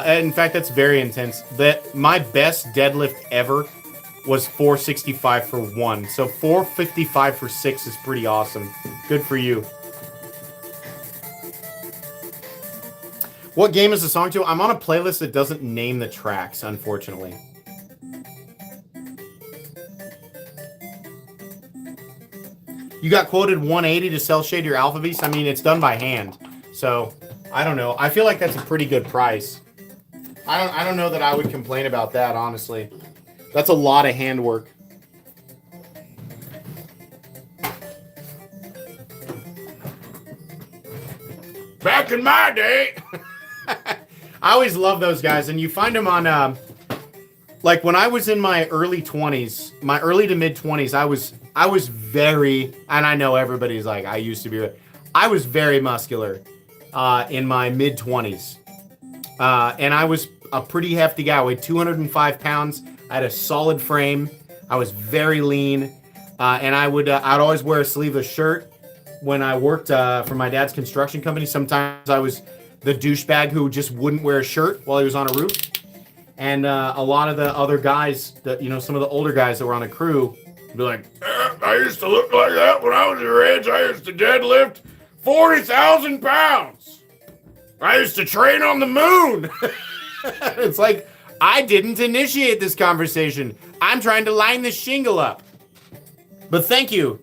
In fact, that's very intense. My best deadlift ever was 465 for 1. So 455 for 6 is pretty awesome. Good for you. What game is the song to? I'm on a playlist that doesn't name the tracks, unfortunately. You got quoted 180 to cell shade your Alpha Beast. I mean, it's done by hand. So, I don't know. I feel like that's a pretty good price. I don't know that I would complain about that, honestly. That's a lot of handwork. Back in my day. I always love those guys, and you find them on, like when I was in my early 20s, my early to mid 20s, I was very, and I know everybody's like, I used to be, I was very muscular in my mid 20s, and I was a pretty hefty guy. I weighed 205 pounds. I had a solid frame. I was very lean, and I'd always wear a sleeveless shirt when I worked for my dad's construction company. Sometimes I was the douchebag who just wouldn't wear a shirt while he was on a roof. And a lot of the other guys, some of the older guys that were on the crew, would be like, I used to look like that when I was your age. I used to deadlift 40,000 pounds. I used to train on the moon. It's like, I didn't initiate this conversation. I'm trying to line this shingle up. But thank you.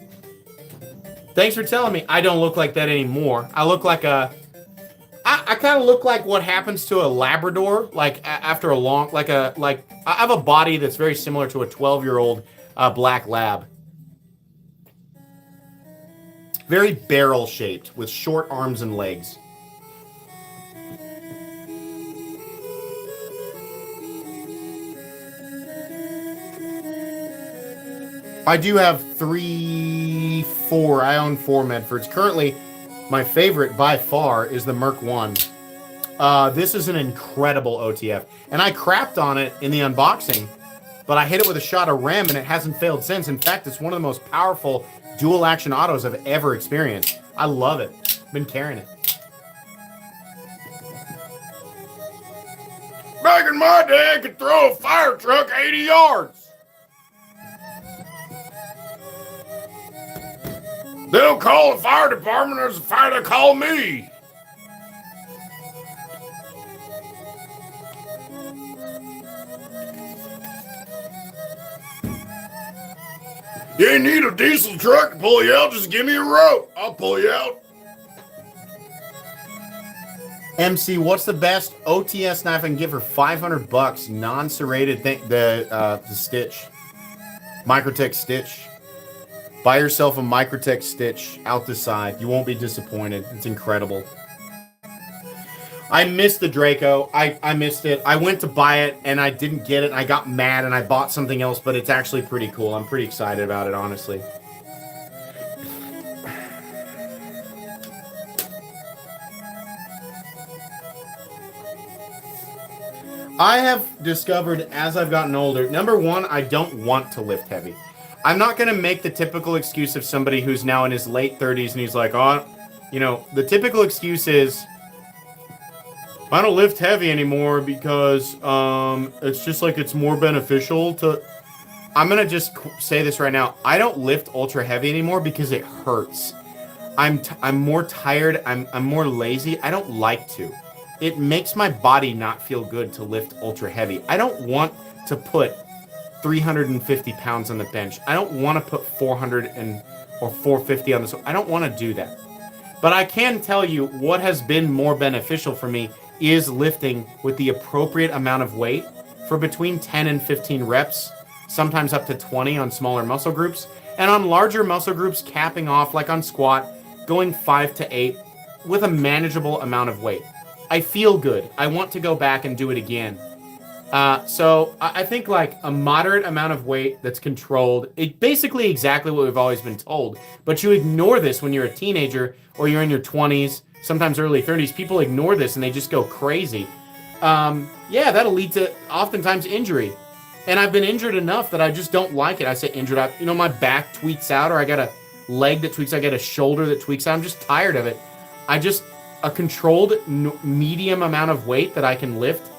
Thanks for telling me. I don't look like that anymore. I look like I kind of look like what happens to a Labrador, like after a long, I have a body that's very similar to a 12-year-old black lab. Very barrel-shaped with short arms and legs. I do have 4. I own 4 Medfords. Currently, my favorite by far is the Merc 1. This is an incredible OTF. And I crapped on it in the unboxing, but I hit it with a shot of REM and it hasn't failed since. In fact, it's one of the most powerful dual action autos I've ever experienced. I love it. Been carrying it. Back in my day, I could throw a fire truck 80 yards. They don't call the fire department, there's a fire to call me. You ain't need a diesel truck to pull you out, just give me a rope. I'll pull you out. MC, what's the best OTS knife I can get for $500? Non-serrated the Stitch. Microtech Stitch. Buy yourself a Microtech Stitch out the side. You won't be disappointed. It's incredible. I missed the Draco. I missed it. I went to buy it and I didn't get it. I got mad and I bought something else, but it's actually pretty cool. I'm pretty excited about it, honestly. I have discovered as I've gotten older, number one, I don't want to lift heavy. I'm not going to make the typical excuse of somebody who's now in his late 30s and he's like, the typical excuse is, I don't lift heavy anymore because it's just like it's more beneficial to... I'm going to just say this right now. I don't lift ultra heavy anymore because it hurts. I'm more tired. I'm more lazy. I don't like to. It makes my body not feel good to lift ultra heavy. I don't want to put 350 pounds on the bench. I don't want to put 400 or 450 on this. I don't want to do that. But I can tell you what has been more beneficial for me is lifting with the appropriate amount of weight for between 10 and 15 reps, sometimes up to 20 on smaller muscle groups, and on larger muscle groups capping off like on squat, going 5 to 8 with a manageable amount of weight. I feel good. I want to go back and do it again. So I think like a moderate amount of weight that's controlled, it basically exactly what we've always been told, but you ignore this when you're a teenager or you're in your 20s, sometimes early 30s. People ignore this and they just go crazy. That'll lead to oftentimes injury. And I've been injured enough that I just don't like it. I say injured, my back tweaks out, or I got a leg that tweaks, I got a shoulder that tweaks out. I'm just tired of it. A controlled medium amount of weight that I can lift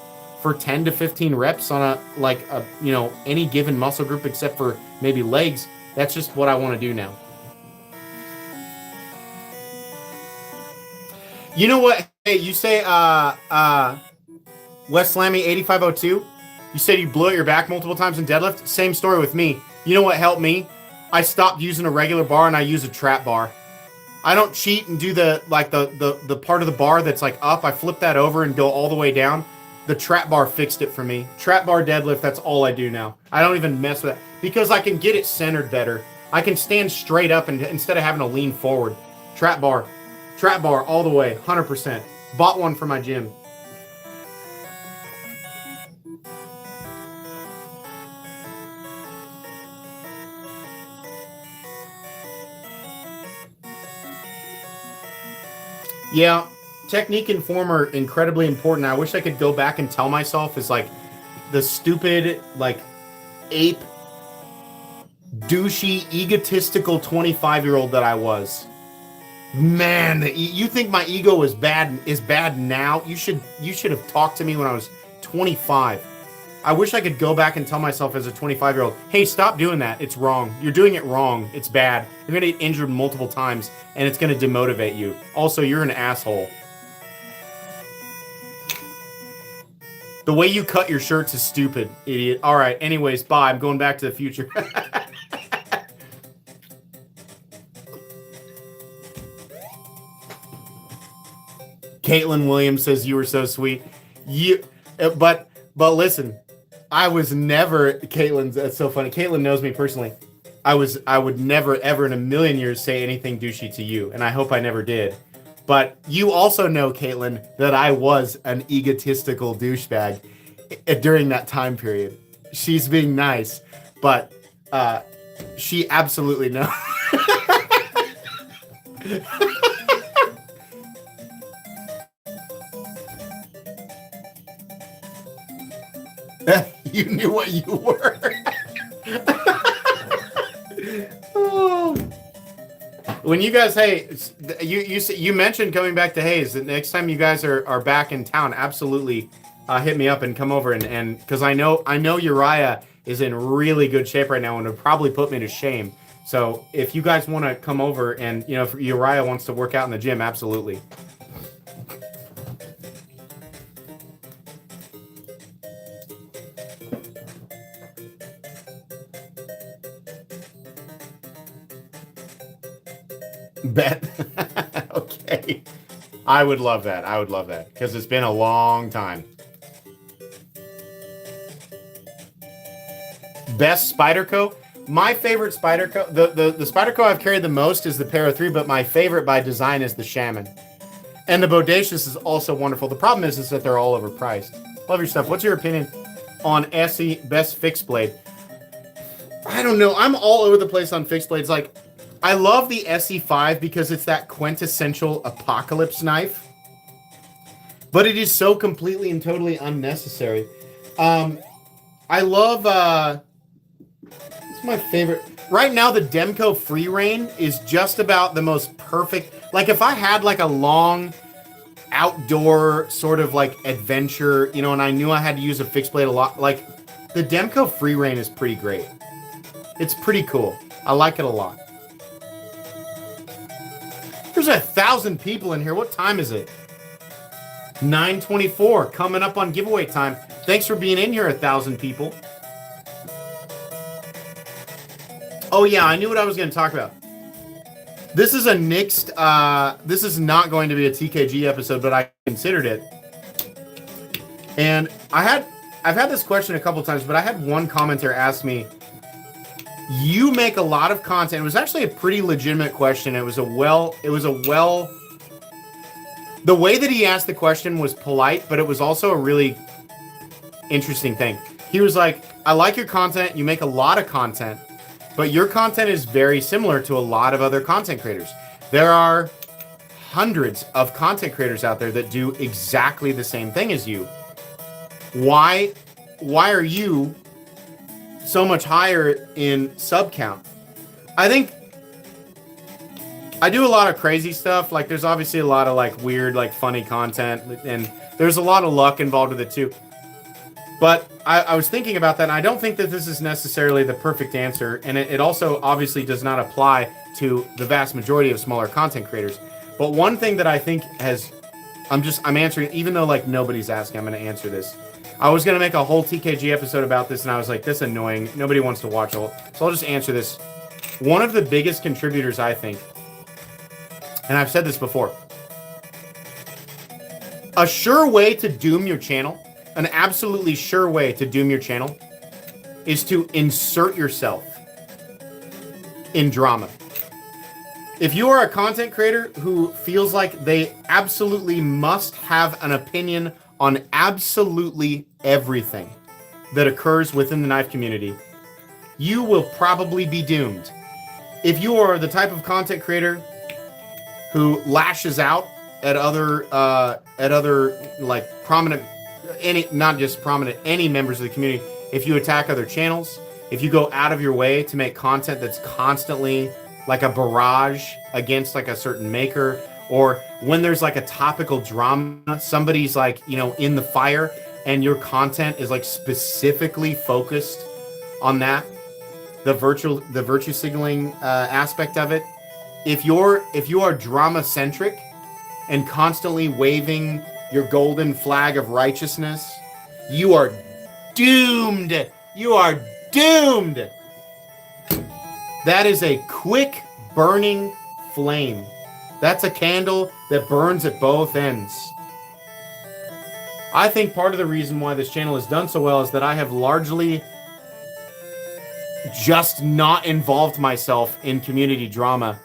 for 10 to 15 reps on any given muscle group except for maybe legs. That's just what I want to do now. You know what? Hey, you say Wes Slammy 8502. You said you blew out your back multiple times in deadlift. Same story with me. You know what helped me? I stopped using a regular bar and I use a trap bar. I don't cheat and do the part of the bar that's like up. I flip that over and go all the way down. The trap bar fixed it for me. Trap bar deadlift, that's all I do now. I don't even mess with it because I can get it centered better. I can stand straight up and instead of having to lean forward. Trap bar all the way, 100%. Bought one for my gym. Yeah, technique and form are incredibly important. I wish I could go back and tell myself as like the stupid, like ape, douchey, egotistical 25-year-old that I was. Man, you think my ego is bad now? You should have talked to me when I was 25. I wish I could go back and tell myself as a 25-year-old, hey, stop doing that. It's wrong. You're doing it wrong. It's bad. You're going to get injured multiple times, and it's going to demotivate you. Also, you're an asshole. The way you cut your shirts is stupid, idiot. All right, anyways, bye. I'm going back to the future. Caitlin Williams says you were so sweet. But listen, I was never Caitlin. That's so funny. Caitlin knows me personally. I would never ever in a million years say anything douchey to you, and I hope I never did. But you also know, Caitlin, that I was an egotistical douchebag during that time period. She's being nice, but she absolutely knows. You knew what you were. Oh. When you guys, hey, you mentioned coming back to Hayes. The next time you guys are back in town, absolutely hit me up and come over and because I know Uriah is in really good shape right now and would probably put me to shame. So if you guys want to come over and if Uriah wants to work out in the gym, absolutely. Bet. Okay. I would love that. Because it's been a long time. Best Spyderco? My favorite Spyderco, the Spyderco I've carried the most is the Para 3, but my favorite by design is the Shaman. And the Bodacious is also wonderful. The problem is that they're all overpriced. Love your stuff. What's your opinion on SE Best Fixed Blade? I don't know. I'm all over the place on fixed blades. Like, I love the SE5 because it's that quintessential apocalypse knife. But it is so completely and totally unnecessary. I love... it's my favorite. Right now, the Demco Free Rein is just about the most perfect... Like, if I had, like, a long outdoor sort of, like, adventure, and I knew I had to use a fixed blade a lot, like, the Demco Free Rein is pretty great. It's pretty cool. I like it a lot. There's 1,000 people in here. What time is it? 9:24. Coming up on giveaway time. Thanks for being in here, 1,000 people. Oh, yeah, I knew what I was going to talk about. This is a nixed... this is not going to be a TKG episode, but I considered it. And I've had this question a couple times, but I had one commenter ask me, you make a lot of content. It was actually a pretty legitimate question. The way that he asked the question was polite, but it was also a really interesting thing. He was like, I like your content. You make a lot of content, but your content is very similar to a lot of other content creators. There are hundreds of content creators out there that do exactly the same thing as you. Why are you so much higher in sub count? I think I do a lot of crazy stuff. Like, there's obviously a lot of like weird, like funny content, and there's a lot of luck involved with it too. But I was thinking about that, and I don't think that this is necessarily the perfect answer, and it also obviously does not apply to the vast majority of smaller content creators. But one thing that I think has, I'm answering, even though like nobody's asking, I'm going to answer this. I was going to make a whole TKG episode about this, and I was like, this is annoying. Nobody wants to watch it. So I'll just answer this. One of the biggest contributors, I think, and I've said this before, a sure way to doom your channel, an absolutely sure way to doom your channel, is to insert yourself in drama. If you are a content creator who feels like they absolutely must have an opinion on absolutely everything that occurs within the knife community, you will probably be doomed. If you are the type of content creator who lashes out at other like prominent, not just prominent, any members of the community, if you attack other channels, if you go out of your way to make content that's constantly like a barrage against like a certain maker, or when there's like a topical drama, somebody's like, you know, in the fire, and your content is like specifically focused on that, the virtue signaling aspect of it. If you are drama centric and constantly waving your golden flag of righteousness, you are doomed. You are doomed. That is a quick burning flame. That's a candle that burns at both ends. I think part of the reason why this channel has done so well is that I have largely just not involved myself in community drama.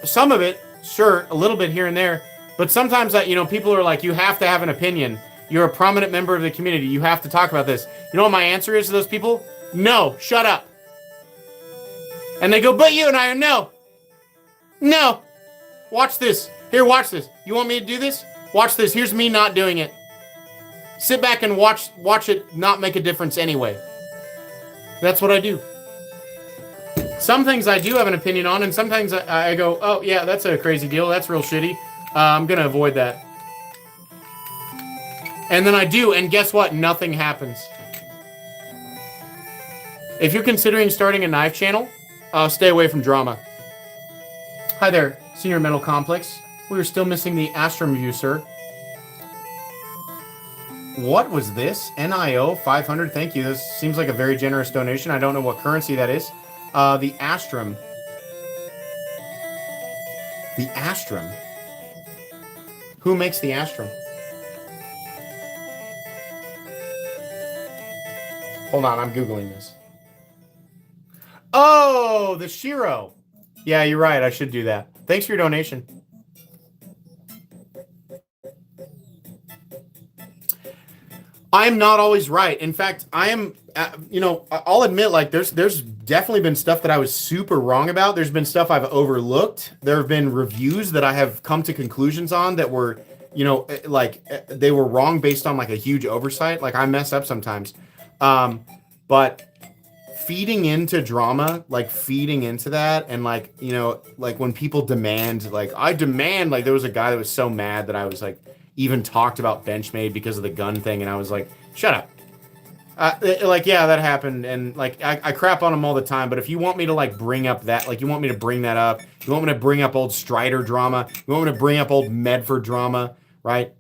Some of it, sure, a little bit here and there, but sometimes people are like, you have to have an opinion. You're a prominent member of the community. You have to talk about this. You know what my answer is to those people? No, shut up. And they go, but you and I are no. No. Watch this. Here, watch this. You want me to do this? Watch this. Here's me not doing it. Sit back and watch it not make a difference anyway. That's what I do. Some things I do have an opinion on, and sometimes I go, oh, yeah, that's a crazy deal. That's real shitty. I'm going to avoid that. And then I do, and guess what? Nothing happens. If you're considering starting a knife channel, stay away from drama. Hi there, Senior Metal Complex. We are still missing the Astrum view, sir. What was this? NIO 500. Thank you. This seems like a very generous donation. I don't know what currency that is. The Astrum. The Astrum. Who makes the Astrum? Hold on, I'm Googling this. Oh, the Shiro. Yeah, you're right. I should do that. Thanks for your donation. I'm not always right. In fact, I am, I'll admit, like, there's definitely been stuff that I was super wrong about. There's been stuff I've overlooked. There have been reviews that I have come to conclusions on that were, they were wrong based on, like, a huge oversight. Like, I mess up sometimes. But feeding into drama, like feeding into that, and like when people demand, there was a guy that was so mad that I was like even talked about Benchmade because of the gun thing, and I was like, shut up. Yeah, that happened, and like I crap on him all the time, but if you want me to like bring up that, like you want me to bring that up, you want me to bring up old Strider drama, you want me to bring up old Medford drama, right?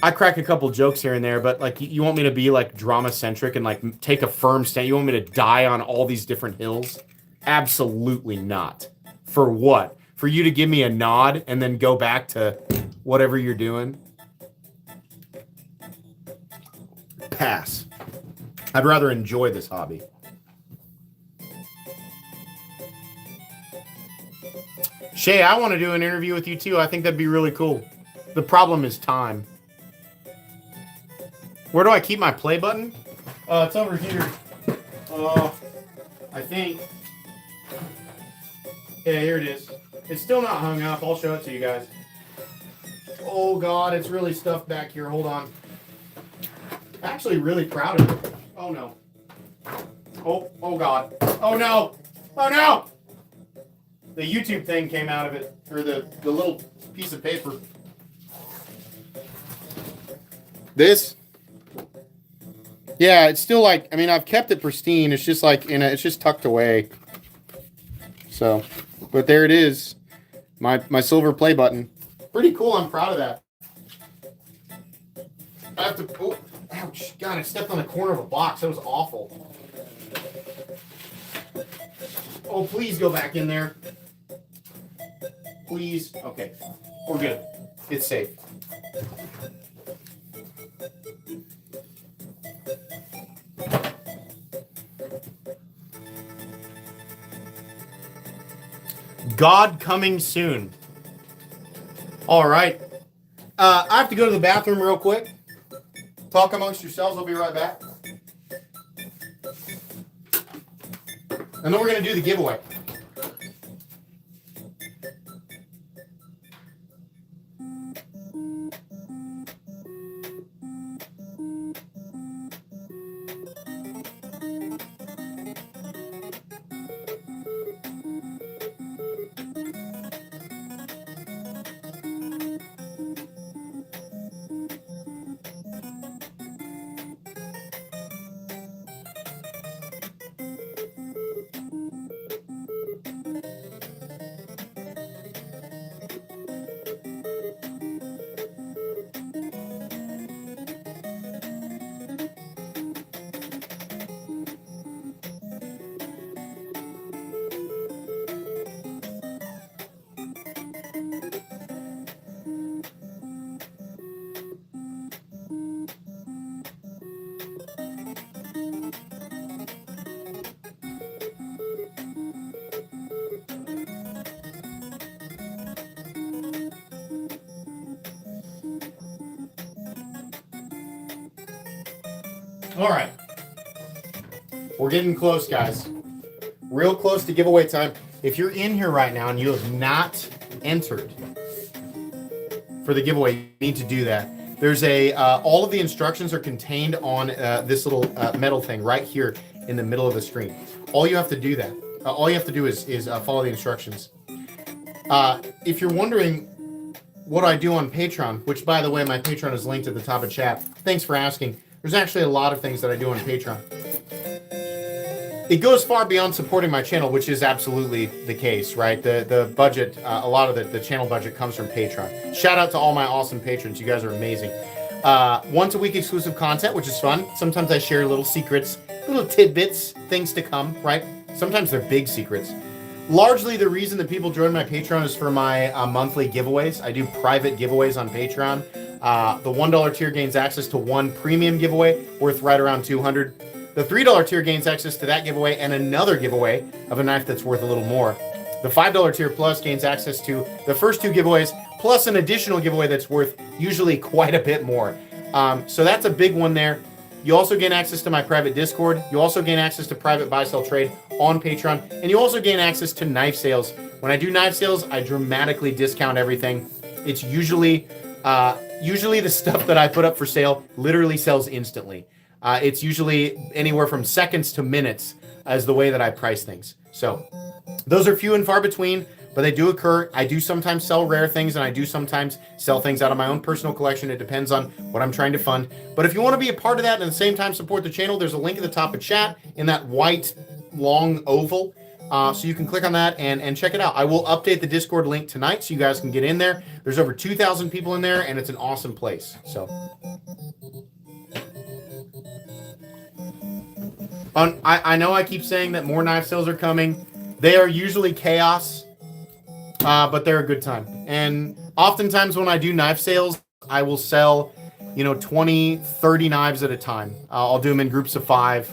I crack a couple jokes here and there, but like you want me to be like drama centric and like take a firm stand? You want me to die on all these different hills? Absolutely not. For what? For you to give me a nod and then go back to whatever you're doing? Pass. I'd rather enjoy this hobby. Shay, I want to do an interview with you too. I think that'd be really cool. The problem is time. Where do I keep my play button? It's over here. I think. Yeah, here it is. It's still not hung up. I'll show it to you guys. Oh, God, it's really stuffed back here. Hold on. Actually, really proud of it. Oh, no. Oh, God. Oh, no. Oh, no! The YouTube thing came out of it. Or the little piece of paper. This Yeah, it's still like, I mean, I've kept it pristine. It's just like, it's just tucked away. So, but there it is. My silver play button. Pretty cool. I'm proud of that. I have to, oh, ouch. God, I stepped on the corner of a box. That was awful. Oh, please go back in there. Please. Okay. We're good. It's safe. God coming soon. All right. I have to go to the bathroom real quick. Talk amongst yourselves. I'll be right back. And then we're going to do the giveaway. All right. We're getting close, guys. Real close to giveaway time. If you're in here right now and you have not entered for the giveaway, you need to do that. There's all of the instructions are contained on this little metal thing right here in the middle of the screen. All you have to do is follow the instructions. If you're wondering what I do on Patreon, which, by the way, my Patreon is linked at the top of chat. Thanks for asking. There's actually a lot of things that I do on Patreon. It goes far beyond supporting my channel, which is absolutely the case, right? The budget, a lot of the channel budget comes from Patreon. Shout out to all my awesome patrons. You guys are amazing. Once a week exclusive content, which is fun. Sometimes I share little secrets, little tidbits, things to come, right? Sometimes they're big secrets. Largely the reason that people join my Patreon is for my monthly giveaways. I do private giveaways on Patreon. The $1 tier gains access to one premium giveaway worth right around $200. The $3 tier gains access to that giveaway and another giveaway of a knife that's worth a little more. The $5 tier plus gains access to the first two giveaways plus an additional giveaway that's worth usually quite a bit more. So that's a big one there. You also gain access to my private Discord. You also gain access to private buy, sell, trade on Patreon. And you also gain access to knife sales. When I do knife sales, I dramatically discount everything. It's usually the stuff that I put up for sale literally sells instantly. It's usually anywhere from seconds to minutes as the way that I price things. So those are few and far between, but they do occur. I do sometimes sell rare things, and I do sometimes sell things out of my own personal collection. It depends on what I'm trying to fund. But if you want to be a part of that and at the same time support the channel, there's a link at the top of chat in that white long oval. So you can click on that and check it out. I will update the Discord link tonight so you guys can get in there. There's over 2,000 people in there, and it's an awesome place. So I know I keep saying that more knife sales are coming. They are usually chaos, but they're a good time. And oftentimes when I do knife sales, I will sell, 20, 30 knives at a time. I'll do them in groups of 5,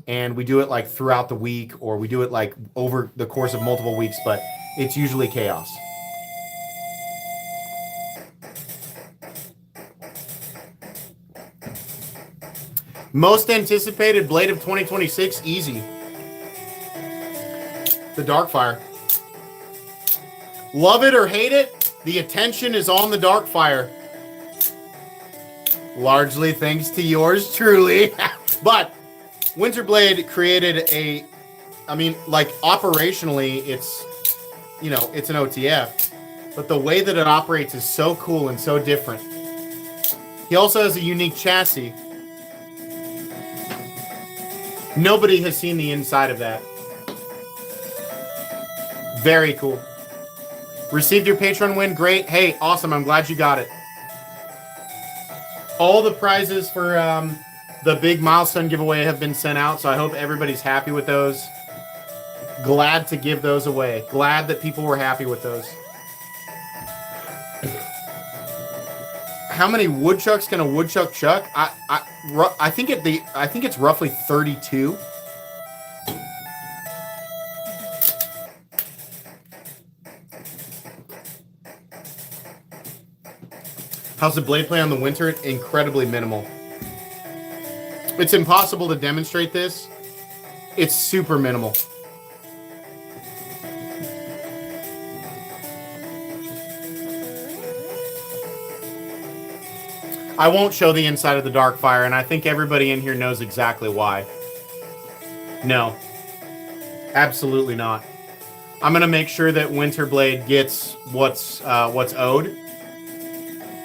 and we do it like throughout the week, or we do it like over the course of multiple weeks, but it's usually chaos. Most anticipated blade of 2026, easy. The Darkfire. Love it or hate it, the attention is on the Darkfire. Largely thanks to yours truly. But Winterblade created operationally, it's an OTF. But the way that it operates is so cool and so different. He also has a unique chassis. Nobody has seen the inside of that. Very cool. Received your Patreon win. Great. Hey, awesome. I'm glad you got it. All the prizes for the big milestone giveaway have been sent out, so I hope everybody's happy with those. Glad to give those away. Glad that people were happy with those. How many woodchucks can a woodchuck chuck? I think it's roughly 32. How's the blade play on the winter? Incredibly minimal. It's impossible to demonstrate this. It's super minimal. I won't show the inside of the Darkfire, and I think everybody in here knows exactly why. No. Absolutely not. I'm going to make sure that Winterblade gets what's owed.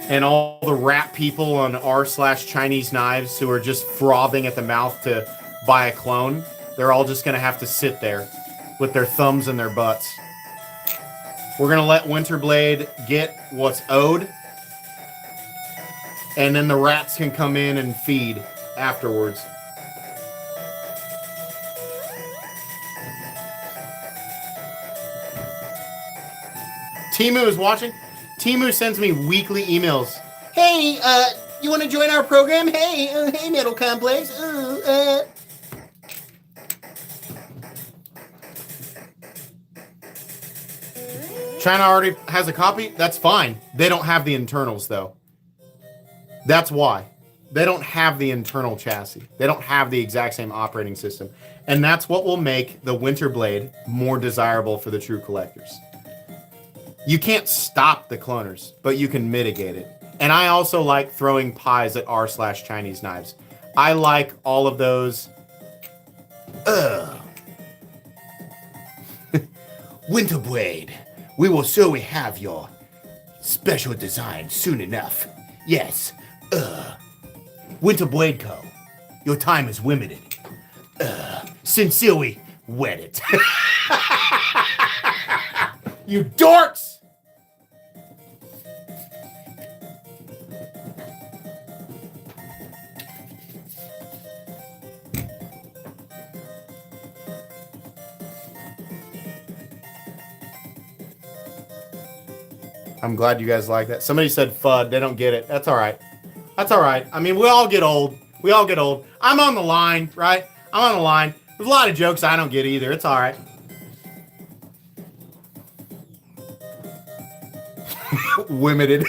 And all the rat people on r/Chinese knives who are just frothing at the mouth to buy a clone, they're all just going to have to sit there with their thumbs in their butts. We're going to let Winterblade get what's owed. And then the rats can come in and feed afterwards. Timu is watching. Timu sends me weekly emails. Hey, you want to join our program? Hey, hey, Metal Complex. China already has a copy? That's fine. They don't have the internals, though. That's why. They don't have the internal chassis. They don't have the exact same operating system. And that's what will make the Winterblade more desirable for the true collectors. You can't stop the cloners, but you can mitigate it. And I also like throwing pies at r/Chinese knives. I like all of those. Winterblade, we will surely have your special design soon enough. Yes. Winterblade Co. Your time is limited. Sincerely, wet it. You dorks! I'm glad you guys like that. Somebody said FUD. They don't get it. That's all right. That's all right. I mean, we all get old. We all get old. I'm on the line, right? I'm on the line. There's a lot of jokes I don't get either. It's all right. Limited.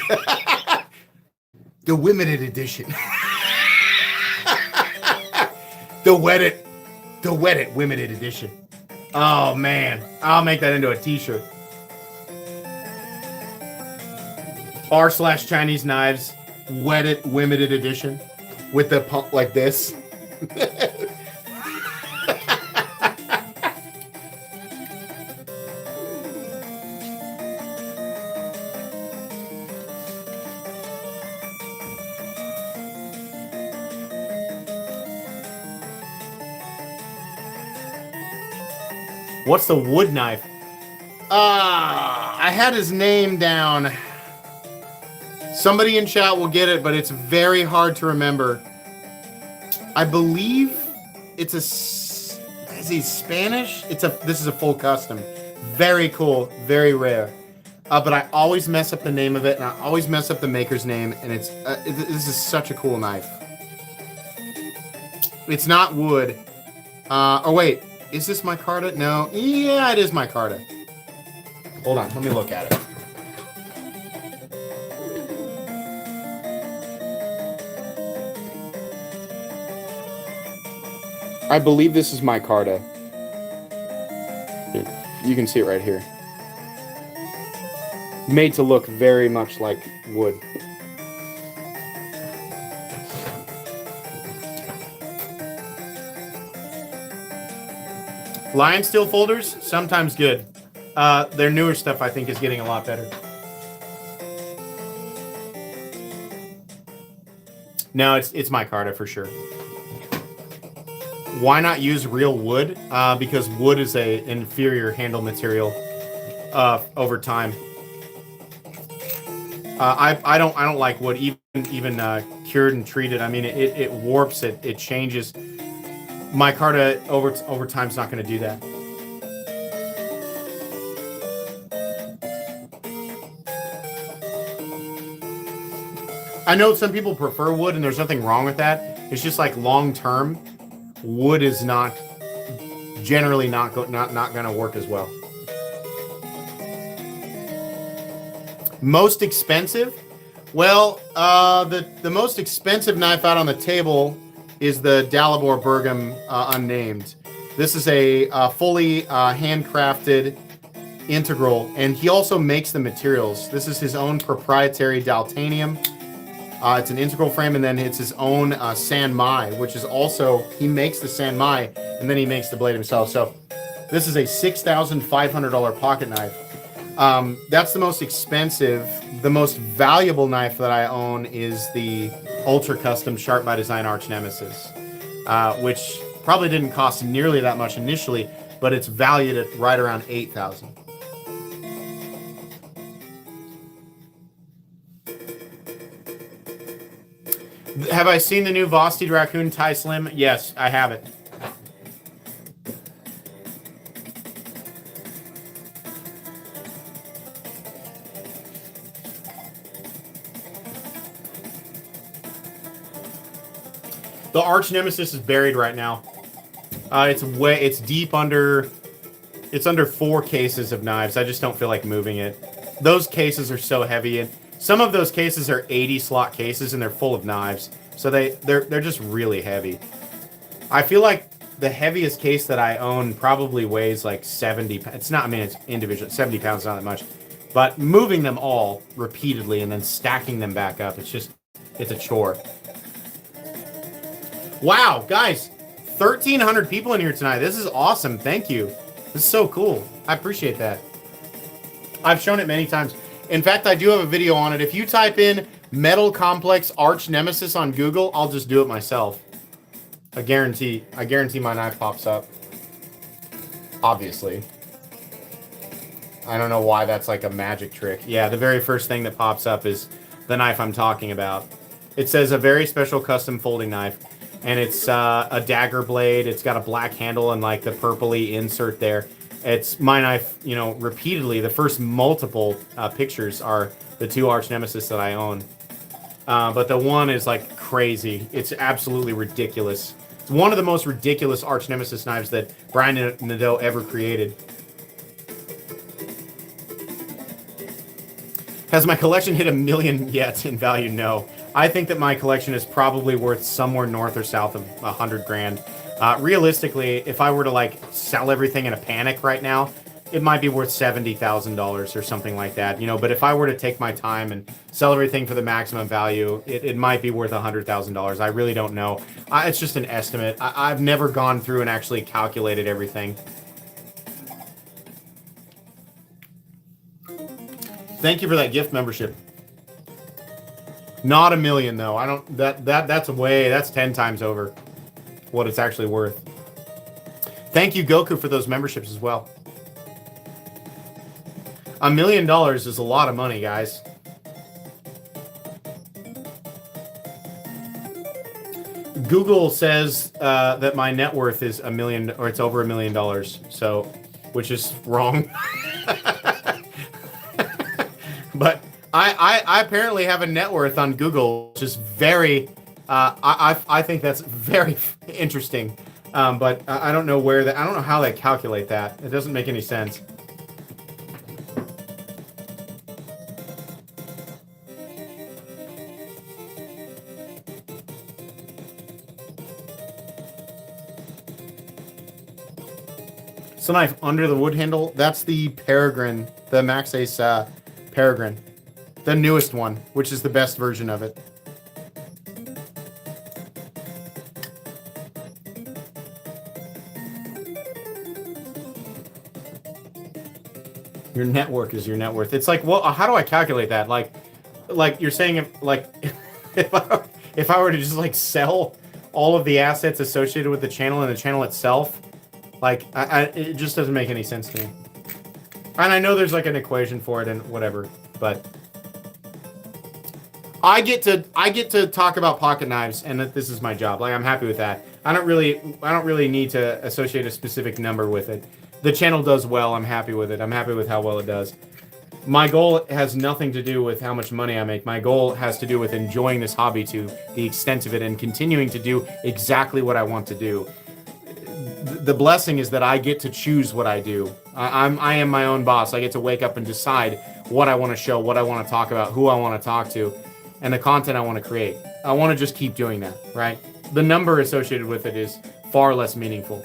The limited edition. The wet it limited edition. Oh man, I'll make that into a t-shirt. r/Chinese knives, wet it limited edition with the pump like this. What's the wood knife? I had his name down. Somebody in chat will get it, but it's very hard to remember. I believe it's is he Spanish? This is a full custom. Very cool, very rare. But I always mess up the name of it, and I always mess up the maker's name, and this is such a cool knife. It's not wood. Oh wait, is this micarta? No. Yeah, it is micarta. Hold on, let me look at it. I believe this is micarta. Here, you can see it right here. Made to look very much like wood. Lion steel folders, sometimes good. Their newer stuff, I think, is getting a lot better. No, it's micarta for sure. Why not use real wood? Because wood is a inferior handle material over time. I don't like wood, even cured and treated. I mean, it warps it. It changes. Micarta over time's not going to do that. I know some people prefer wood, and there's nothing wrong with that. It's just like long term, wood is not generally not going to work as well. Most expensive? Well, the most expensive knife out on the table is the Dalibor Bergam Unnamed. This is a fully handcrafted integral, and he also makes the materials. This is his own proprietary Daltanium. It's an integral frame, and then it's his own San Mai, which is also, he makes the San Mai, and then he makes the blade himself. So this is a $6,500 pocket knife. That's the most expensive. The most valuable knife that I own is the Ultra Custom Sharp by Design Arch Nemesis, which probably didn't cost nearly that much initially, but it's valued at right around $8,000. Have I seen the new Vosteed Raccoon Tie Slim? Yes, I have it. The Arch Nemesis is buried right now. It's deep under. It's under 4 cases of knives. I just don't feel like moving it. Those cases are so heavy, and some of those cases are 80 slot cases, and they're full of knives. So they're just really heavy. I feel like the heaviest case that I own probably weighs like 70. It's not. I mean, it's individual. 70 pounds, not that much. But moving them all repeatedly and then stacking them back up, it's a chore. Wow, guys, 1,300 people in here tonight. This is awesome. Thank you. This is so cool. I appreciate that. I've shown it many times. In fact, I do have a video on it. If you type in Metal Complex Arch Nemesis on Google, I'll just do it myself. I guarantee my knife pops up. Obviously. I don't know why that's like a magic trick. Yeah, the very first thing that pops up is the knife I'm talking about. It says a very special custom folding knife. And it's a dagger blade. It's got a black handle and like the purpley insert there. It's my knife, you know, repeatedly. The first multiple pictures are the 2 Arch Nemesis that I own. But the one is like crazy. It's absolutely ridiculous. It's one of the most ridiculous Arch Nemesis knives that Brian Nadeau ever created. Has my collection hit 1 million yet in value? No. I think that my collection is probably worth somewhere north or south of 100 grand. Realistically, if I were to like sell everything in a panic right now, it might be worth $70,000 or something like that, you know. But if I were to take my time and sell everything for the maximum value, it might be worth $100,000. I really don't know. It's just an estimate. I've never gone through and actually calculated everything. Thank you for that gift membership. Not 1 million though. I don't. That's 10 times over what it's actually worth. Thank you, Goku, for those memberships as well. $1 million is a lot of money, guys. Google says that my net worth is $1 million, or it's over $1 million. So, which is wrong. But I apparently have a net worth on Google, which is very. I think that's very interesting. But I don't know where that. I don't know how they calculate that. It doesn't make any sense. It's a knife under the wood handle. That's the Peregrine, the Max Ace Peregrine, the newest one, which is the best version of it. Your network is your net worth. It's like, well, how do I calculate that? Like you're saying, if I were to just like sell all of the assets associated with the channel and the channel itself, like, it just doesn't make any sense to me. And I know there's like an equation for it and whatever, but I get to talk about pocket knives, and that this is my job. Like, I'm happy with that. I don't really need to associate a specific number with it. The channel does well. I'm happy with it. I'm happy with how well it does. My goal has nothing to do with how much money I make. My goal has to do with enjoying this hobby to the extent of it and continuing to do exactly what I want to do. The blessing is that I get to choose what I do. I am my own boss. I get to wake up and decide what I want to show, what I want to talk about, who I want to talk to, and the content I want to create. I want to just keep doing that, right? The number associated with it is far less meaningful.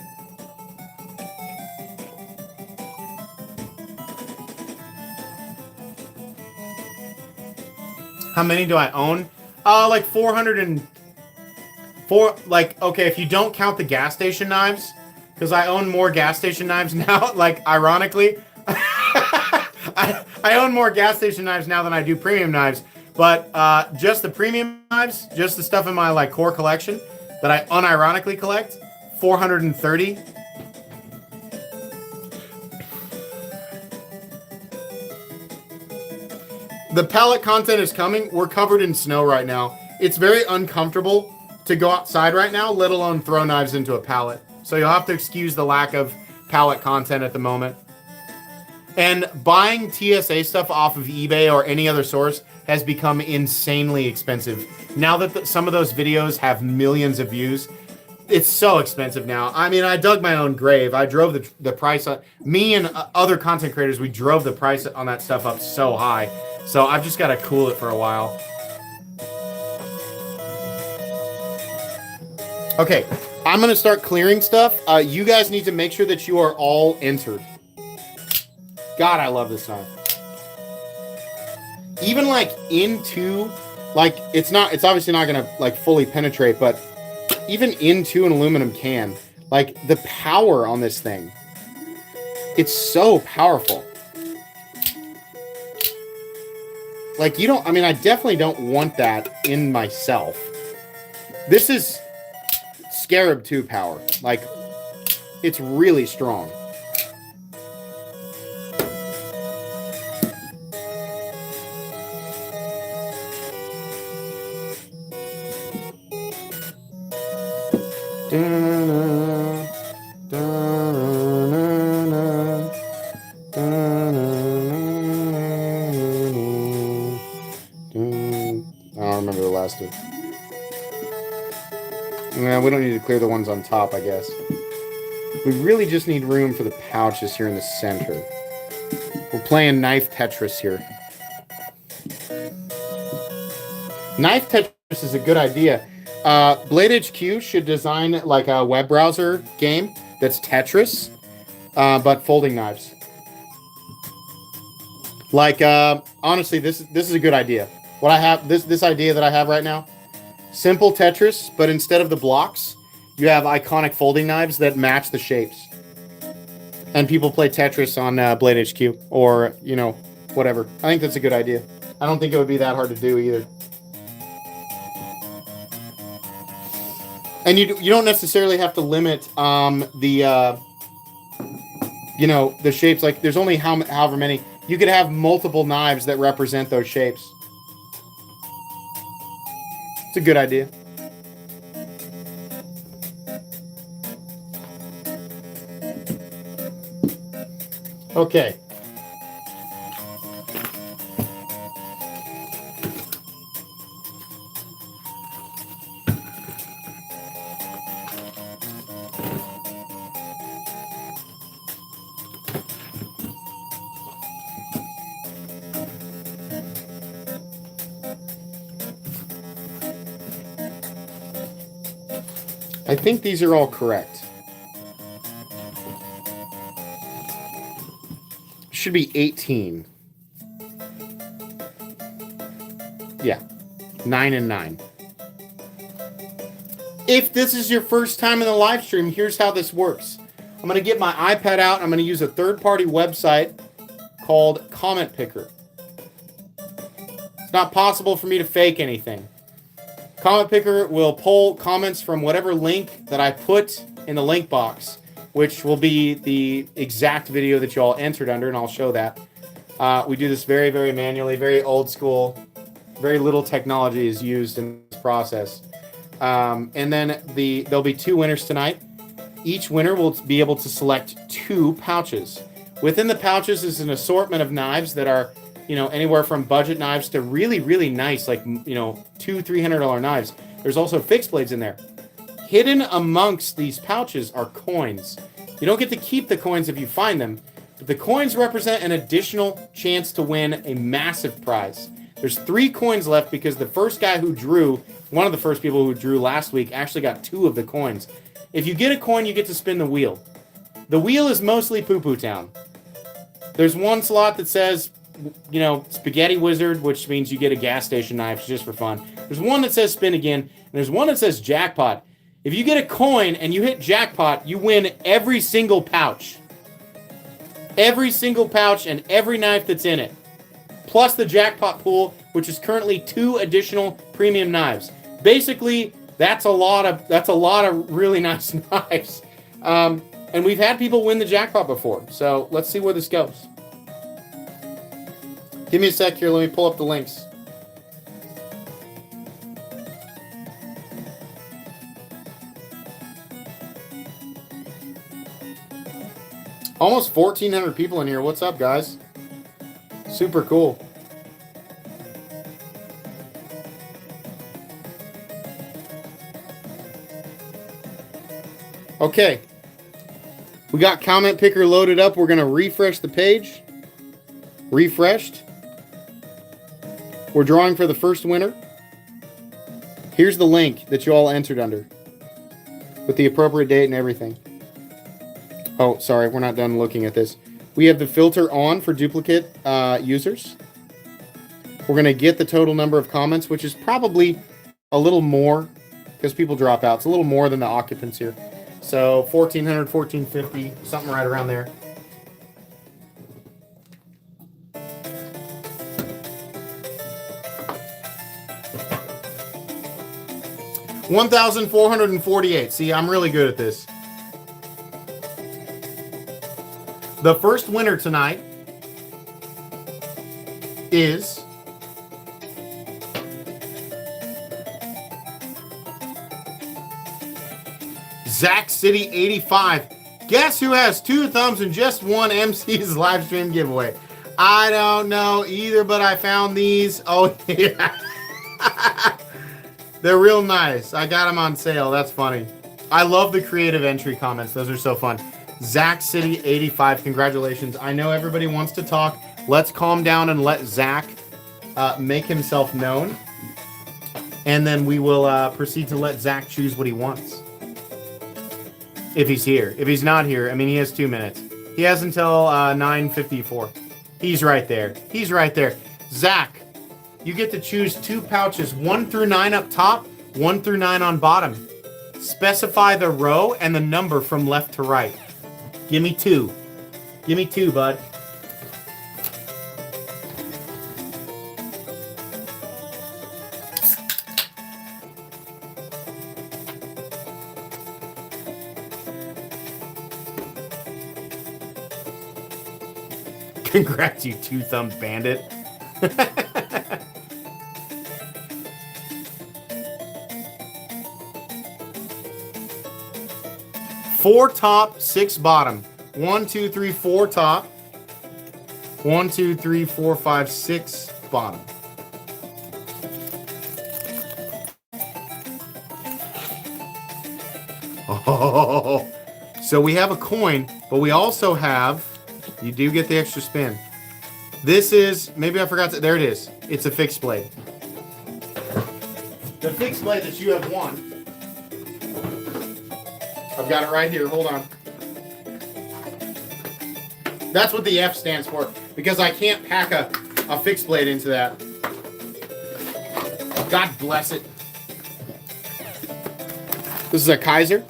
How many do I own? Like 404. Like, okay, if you don't count the gas station knives, because I own more gas station knives now. Like, ironically, I own more gas station knives now than I do premium knives. But just the premium knives, just the stuff in my like core collection that I unironically collect, 430. The pallet content is coming. We're covered in snow right now. It's very uncomfortable to go outside right now, let alone throw knives into a pallet. So you'll have to excuse the lack of pallet content at the moment. And buying TSA stuff off of eBay or any other source has become insanely expensive. Now that some of those videos have millions of views, it's so expensive now. I mean, I dug my own grave. I drove the price up. Me and other content creators, we drove the price on that stuff up so high. So I've just got to cool it for a while. Okay, I'm going to start clearing stuff. You guys need to make sure that you are all entered. God, I love this knife. Even like into, like, it's obviously not going to like fully penetrate, but even into an aluminum can, like the power on this thing, it's so powerful. Like, you don't, I mean, I definitely don't want that in myself. This is Scarab 2 power. Like, it's really strong. Yeah, we don't need to clear the ones on top, I guess. We really just need room for the pouches here in the center. We're playing Knife Tetris here. Knife Tetris is a good idea. Blade HQ should design like a web browser game that's Tetris, but folding knives. Like, honestly, this is a good idea. What I have, this idea that I have right now, simple Tetris, but instead of the blocks, you have iconic folding knives that match the shapes. And people play Tetris on Blade HQ, or, you know, whatever. I think that's a good idea. I don't think it would be that hard to do either. And you don't necessarily have to limit the you know, the shapes. Like, there's only however many. You could have multiple knives that represent those shapes. It's a good idea. Okay. I think these are all correct. Should be 18. Yeah. 9 and 9. If this is your first time in the live stream, here's how this works. I'm going to get my iPad out. I'm going to use a third-party website called Comment Picker. It's not possible for me to fake anything. Comment Picker will pull comments from whatever link that I put in the link box, which will be the exact video that you all entered under, and I'll show that. We do this very, very manually, very old school. Very little technology is used in this process. And then there'll be 2 winners tonight. Each winner will be able to select 2 pouches. Within the pouches is an assortment of knives that are, anywhere from budget knives to really, really nice, like, $200-$300 knives. There's also fixed blades in there. Hidden amongst these pouches are coins. You don't get to keep the coins if you find them, but the coins represent an additional chance to win a massive prize. There's 3 coins left because the first guy who drew, one of the first people who drew last week, actually got 2 of the coins. If you get a coin, you get to spin the wheel. The wheel is mostly Poo-Poo Town. There's one slot that says, Spaghetti Wizard, which means you get a gas station knife just for fun. There's one that says Spin Again, and there's one that says Jackpot. If you get a coin and you hit Jackpot, you win every single pouch. Every single pouch and every knife that's in it. Plus the jackpot pool, which is currently 2 additional premium knives. Basically, that's a lot of really nice knives. And we've had people win the jackpot before. So let's see where this goes. Give me a sec here. Let me pull up the links. Almost 1,400 people in here. What's up, guys? Super cool. Okay. We got Comment Picker loaded up. We're going to refresh the page. Refreshed. We're drawing for the first winner. Here's the link that you all entered under with the appropriate date and everything. Oh, sorry. We're not done looking at this. We have the filter on for duplicate users. We're going to get the total number of comments, which is probably a little more because people drop out. It's a little more than the occupants here. So 1,400, 1,450, something right around there. $1,448. See, I'm really good at this. The first winner tonight is Zach City 85. Guess who has 2 thumbs and just won MC's live stream giveaway? I don't know either, but I found these. Oh, yeah. They're real nice. I got them on sale. That's funny. I love the creative entry comments. Those are so fun. Zach City 85, congratulations. I know everybody wants to talk. Let's calm down and let Zach make himself known. And then we will proceed to let Zach choose what he wants. If he's here. If he's not here, I mean, he has 2 minutes. He has until 9:54. He's right there. He's right there. Zach, you get to choose 2 pouches, 1 through 9 up top, 1 through 9 on bottom. Specify the row and the number from left to right. Give me 2. Give me 2, bud. Congrats, you 2-thumbed bandit. Four top, 6 bottom. 1, 2, 3, 4 top. 1, 2, 3, 4, 5, 6 bottom. Oh, so we have a coin, but we also have, you do get the extra spin. This is, maybe I forgot to, there it is. It's a fixed blade. The fixed blade that you have won. I've got it right here. Hold on. That's what the F stands for, because I can't pack a fixed blade into that. God bless it. This is a Kaiser.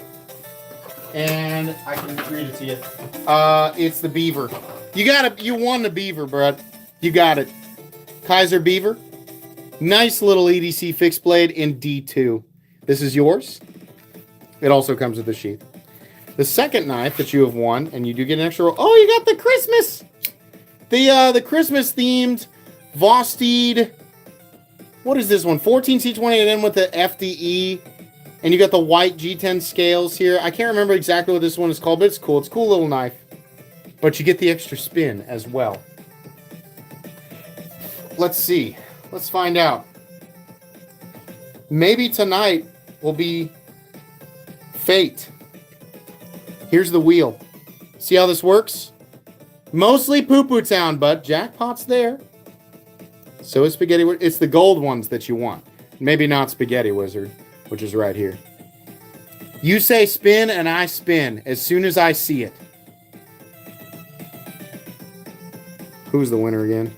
And I can read it to you. It's the Beaver. You won the Beaver, bud. You got it. Kaiser Beaver. Nice little EDC fixed blade in D2. This is yours. It also comes with a sheath. The second knife that you have won, and you do get an extra roll. Oh, you got the Christmas! The Christmas themed Vosteed. What is this one? 14C28N with the FDE. And you got the white G10 scales here. I can't remember exactly what this one is called, but it's cool. It's a cool little knife. But you get the extra spin as well. Let's see. Let's find out. Maybe tonight will be fate. Here's the wheel. See how this works? Mostly poo-poo town, but jackpot's there. So is Spaghetti Wizard. It's the gold ones that you want. Maybe not Spaghetti Wizard, which is right here. You say spin, and I spin as soon as I see it. Who's the winner again?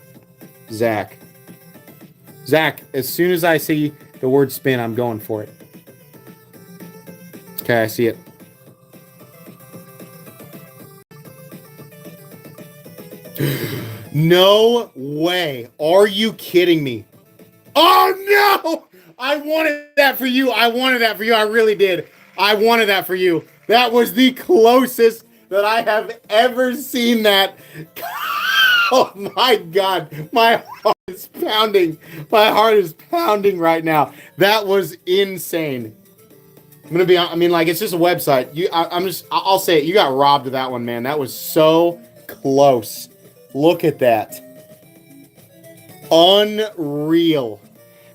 Zach. Zach, as soon as I see the word spin, I'm going for it. Okay, I see it. No way. Are you kidding me? Oh, no! I wanted that for you. I wanted that for you. I really did. I wanted that for you. That was the closest that I have ever seen that. Oh, my God. My heart is pounding. My heart is pounding right now. That was insane. I'm going to be, I mean, like, it's just a website. I'll say it. You got robbed of that one, man. That was so close. Look at that. Unreal.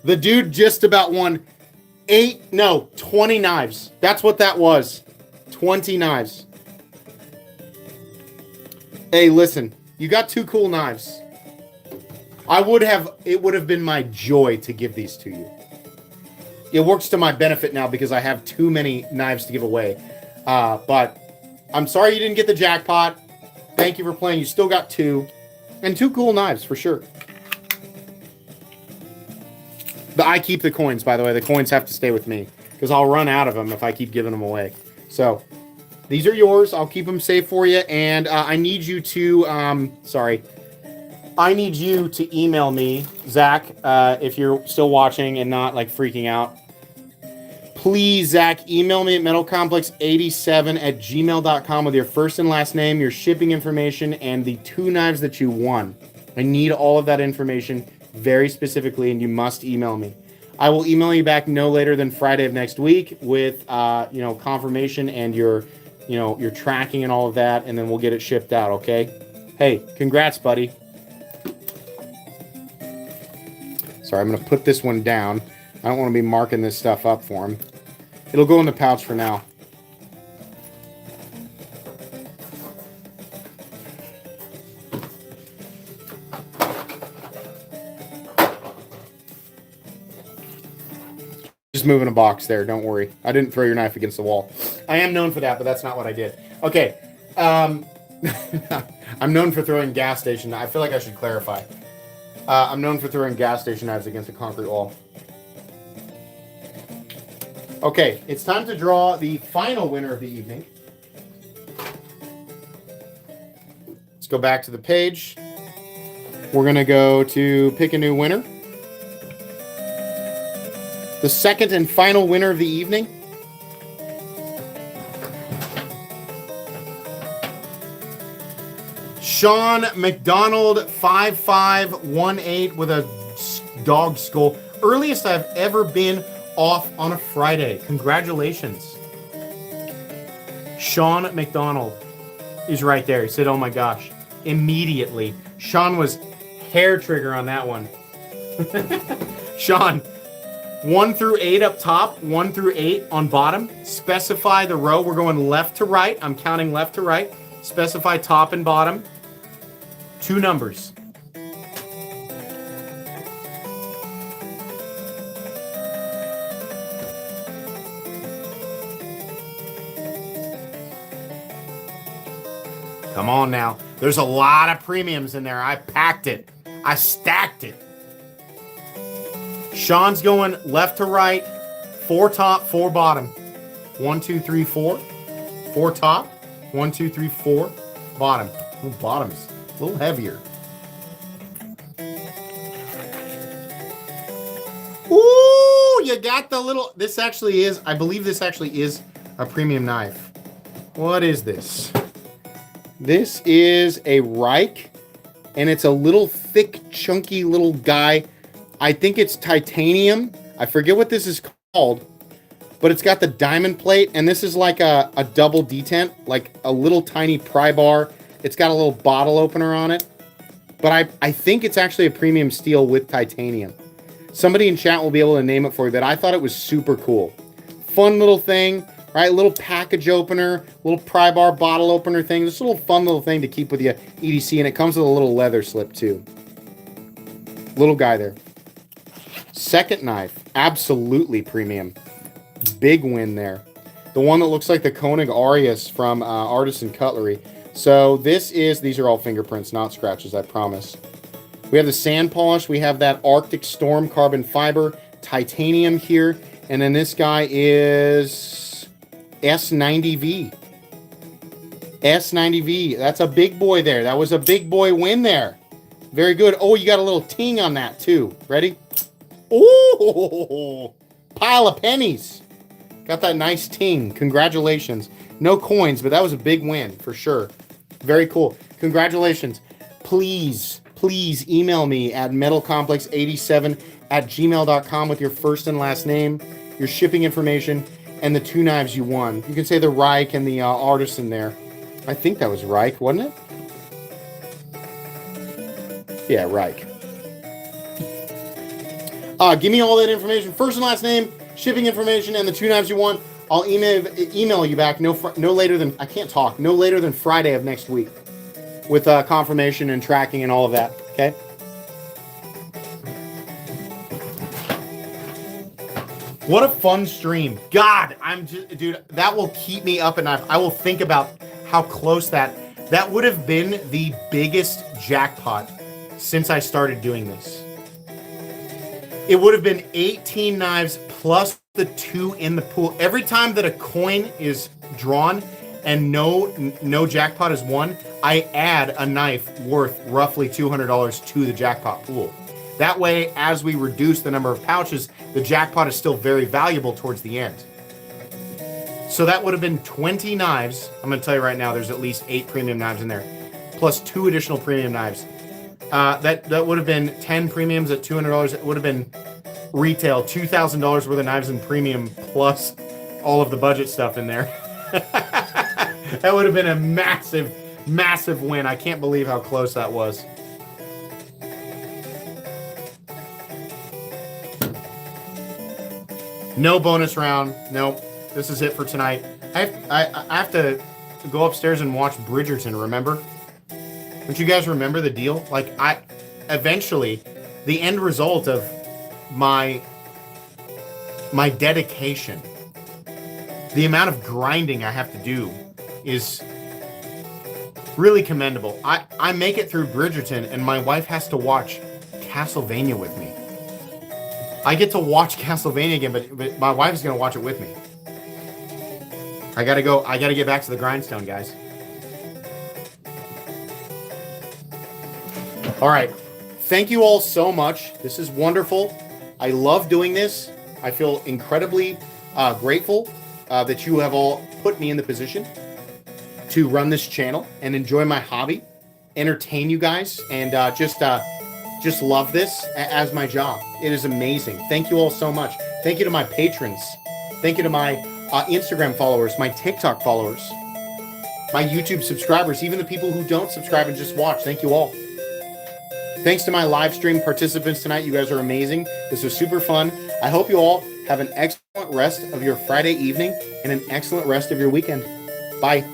The dude just about won 20 knives. That's what that was. 20 knives. Hey, listen. You got 2 cool knives. It would have been my joy to give these to you. It works to my benefit now because I have too many knives to give away. But I'm sorry you didn't get the jackpot. Thank you for playing. You still got 2. And 2 cool knives, for sure. But I keep the coins, by the way. The coins have to stay with me. Because I'll run out of them if I keep giving them away. So, these are yours. I'll keep them safe for you. And I need you to... I need you to email me, Zach, if you're still watching and not, like, freaking out. Please, Zach, email me at metalcomplex87@gmail.com with your first and last name, your shipping information, and the 2 knives that you won. I need all of that information very specifically, and you must email me. I will email you back no later than Friday of next week with, confirmation and your tracking and all of that, and then we'll get it shipped out, okay? Hey, congrats, buddy. Sorry, I'm going to put this one down. I don't want to be marking this stuff up for him. It'll go in the pouch for now. Just moving a box there, don't worry. I didn't throw your knife against the wall. I am known for that, but that's not what I did. Okay. I'm known for throwing gas station. I feel like I should clarify. I'm known for throwing gas station knives against a concrete wall. Okay, it's time to draw the final winner of the evening. Let's go back to the page. We're going to go to pick a new winner. The second and final winner of the evening. Sean McDonald, 5518 with a dog skull. Earliest I've ever been off on a Friday. Congratulations. Sean McDonald is right there. He said, oh my gosh. Immediately. Sean was hair trigger on that one. Sean, 1 through 8 up top, 1 through 8 on bottom. Specify the row. We're going left to right. I'm counting left to right. Specify top and bottom. 2 numbers. Come on now. There's a lot of premiums in there. I packed it. I stacked it. Sean's going left to right. 4 top, 4 bottom. 1, 2, 3, 4. 4 top. 1, 2, 3, 4. Bottom. Ooh, bottom's a little heavier. you got the little, this actually is, I believe this actually is a premium knife. What is this? This is a Reich, and it's a little thick, chunky little guy. I think it's titanium. I forget what this is called, but it's got the diamond plate, and this is like a double detent, like a little tiny pry bar. It's got a little bottle opener on it, but I think it's actually a premium steel with titanium. Somebody in chat will be able to name it for you, but I thought it was super cool. Fun little thing, right? Little package opener, little pry bar bottle opener thing. Just a little fun little thing to keep with you, EDC, and it comes with a little leather slip too. Little guy there. Second knife, absolutely premium. Big win there. The one that looks like the Koenig Arius from Artisan Cutlery. So these are all fingerprints, not scratches, I promise. We have the sand polish. We have that Arctic Storm carbon fiber, titanium here. And then this guy is S90V. S90V. That's a big boy there. That was a big boy win there. Very good. Oh, you got a little ting on that too. Ready? Oh, pile of pennies. Got that nice ting. Congratulations. No coins, but that was a big win for sure. Very cool. Congratulations. Please email me at metalcomplex87@gmail.com with your first and last name, your shipping information, and the 2 knives you won. You can say the Reich and the Artisan there. I think that was Reich, wasn't it? Yeah, Reich. Give me all that information, first and last name, shipping information, and the 2 knives you won. I'll email you back no later than, I can't talk, no later than Friday of next week with confirmation and tracking and all of that, okay? What a fun stream. God, dude, that will keep me up at night. I will think about how close that would have been the biggest jackpot since I started doing this. It would have been 18 knives plus the 2 in the pool. Every time that a coin is drawn and no jackpot is won, I add a knife worth roughly $200 to the jackpot pool. That way, as we reduce the number of pouches, the jackpot is still very valuable towards the end. So that would have been 20 knives. I'm going to tell you right now, there's at least 8 premium knives in there, plus 2 additional premium knives. That would have been 10 premiums at $200. It would have been retail $2,000 worth of knives in premium, plus all of the budget stuff in there. That would have been a massive win. I can't believe how close that was. No bonus round. Nope. This is it for tonight. I have to go upstairs and watch Bridgerton, remember? Don't you guys remember the deal? Like, eventually, the end result of my dedication, the amount of grinding I have to do is really commendable. I make it through Bridgerton, and my wife has to watch Castlevania with me. I get to watch Castlevania again, but my wife's going to watch it with me. I got to get back to the grindstone, guys. All right. Thank you all so much. This is wonderful. I love doing this. I feel incredibly grateful that you have all put me in the position to run this channel and enjoy my hobby, entertain you guys, and just love this as my job. It is amazing. Thank you all so much. Thank you to my patrons. Thank you to my Instagram followers, my TikTok followers, my YouTube subscribers, even the people who don't subscribe and just watch. Thank you all. Thanks to my live stream participants tonight. You guys are amazing. This was super fun. I hope you all have an excellent rest of your Friday evening and an excellent rest of your weekend. Bye.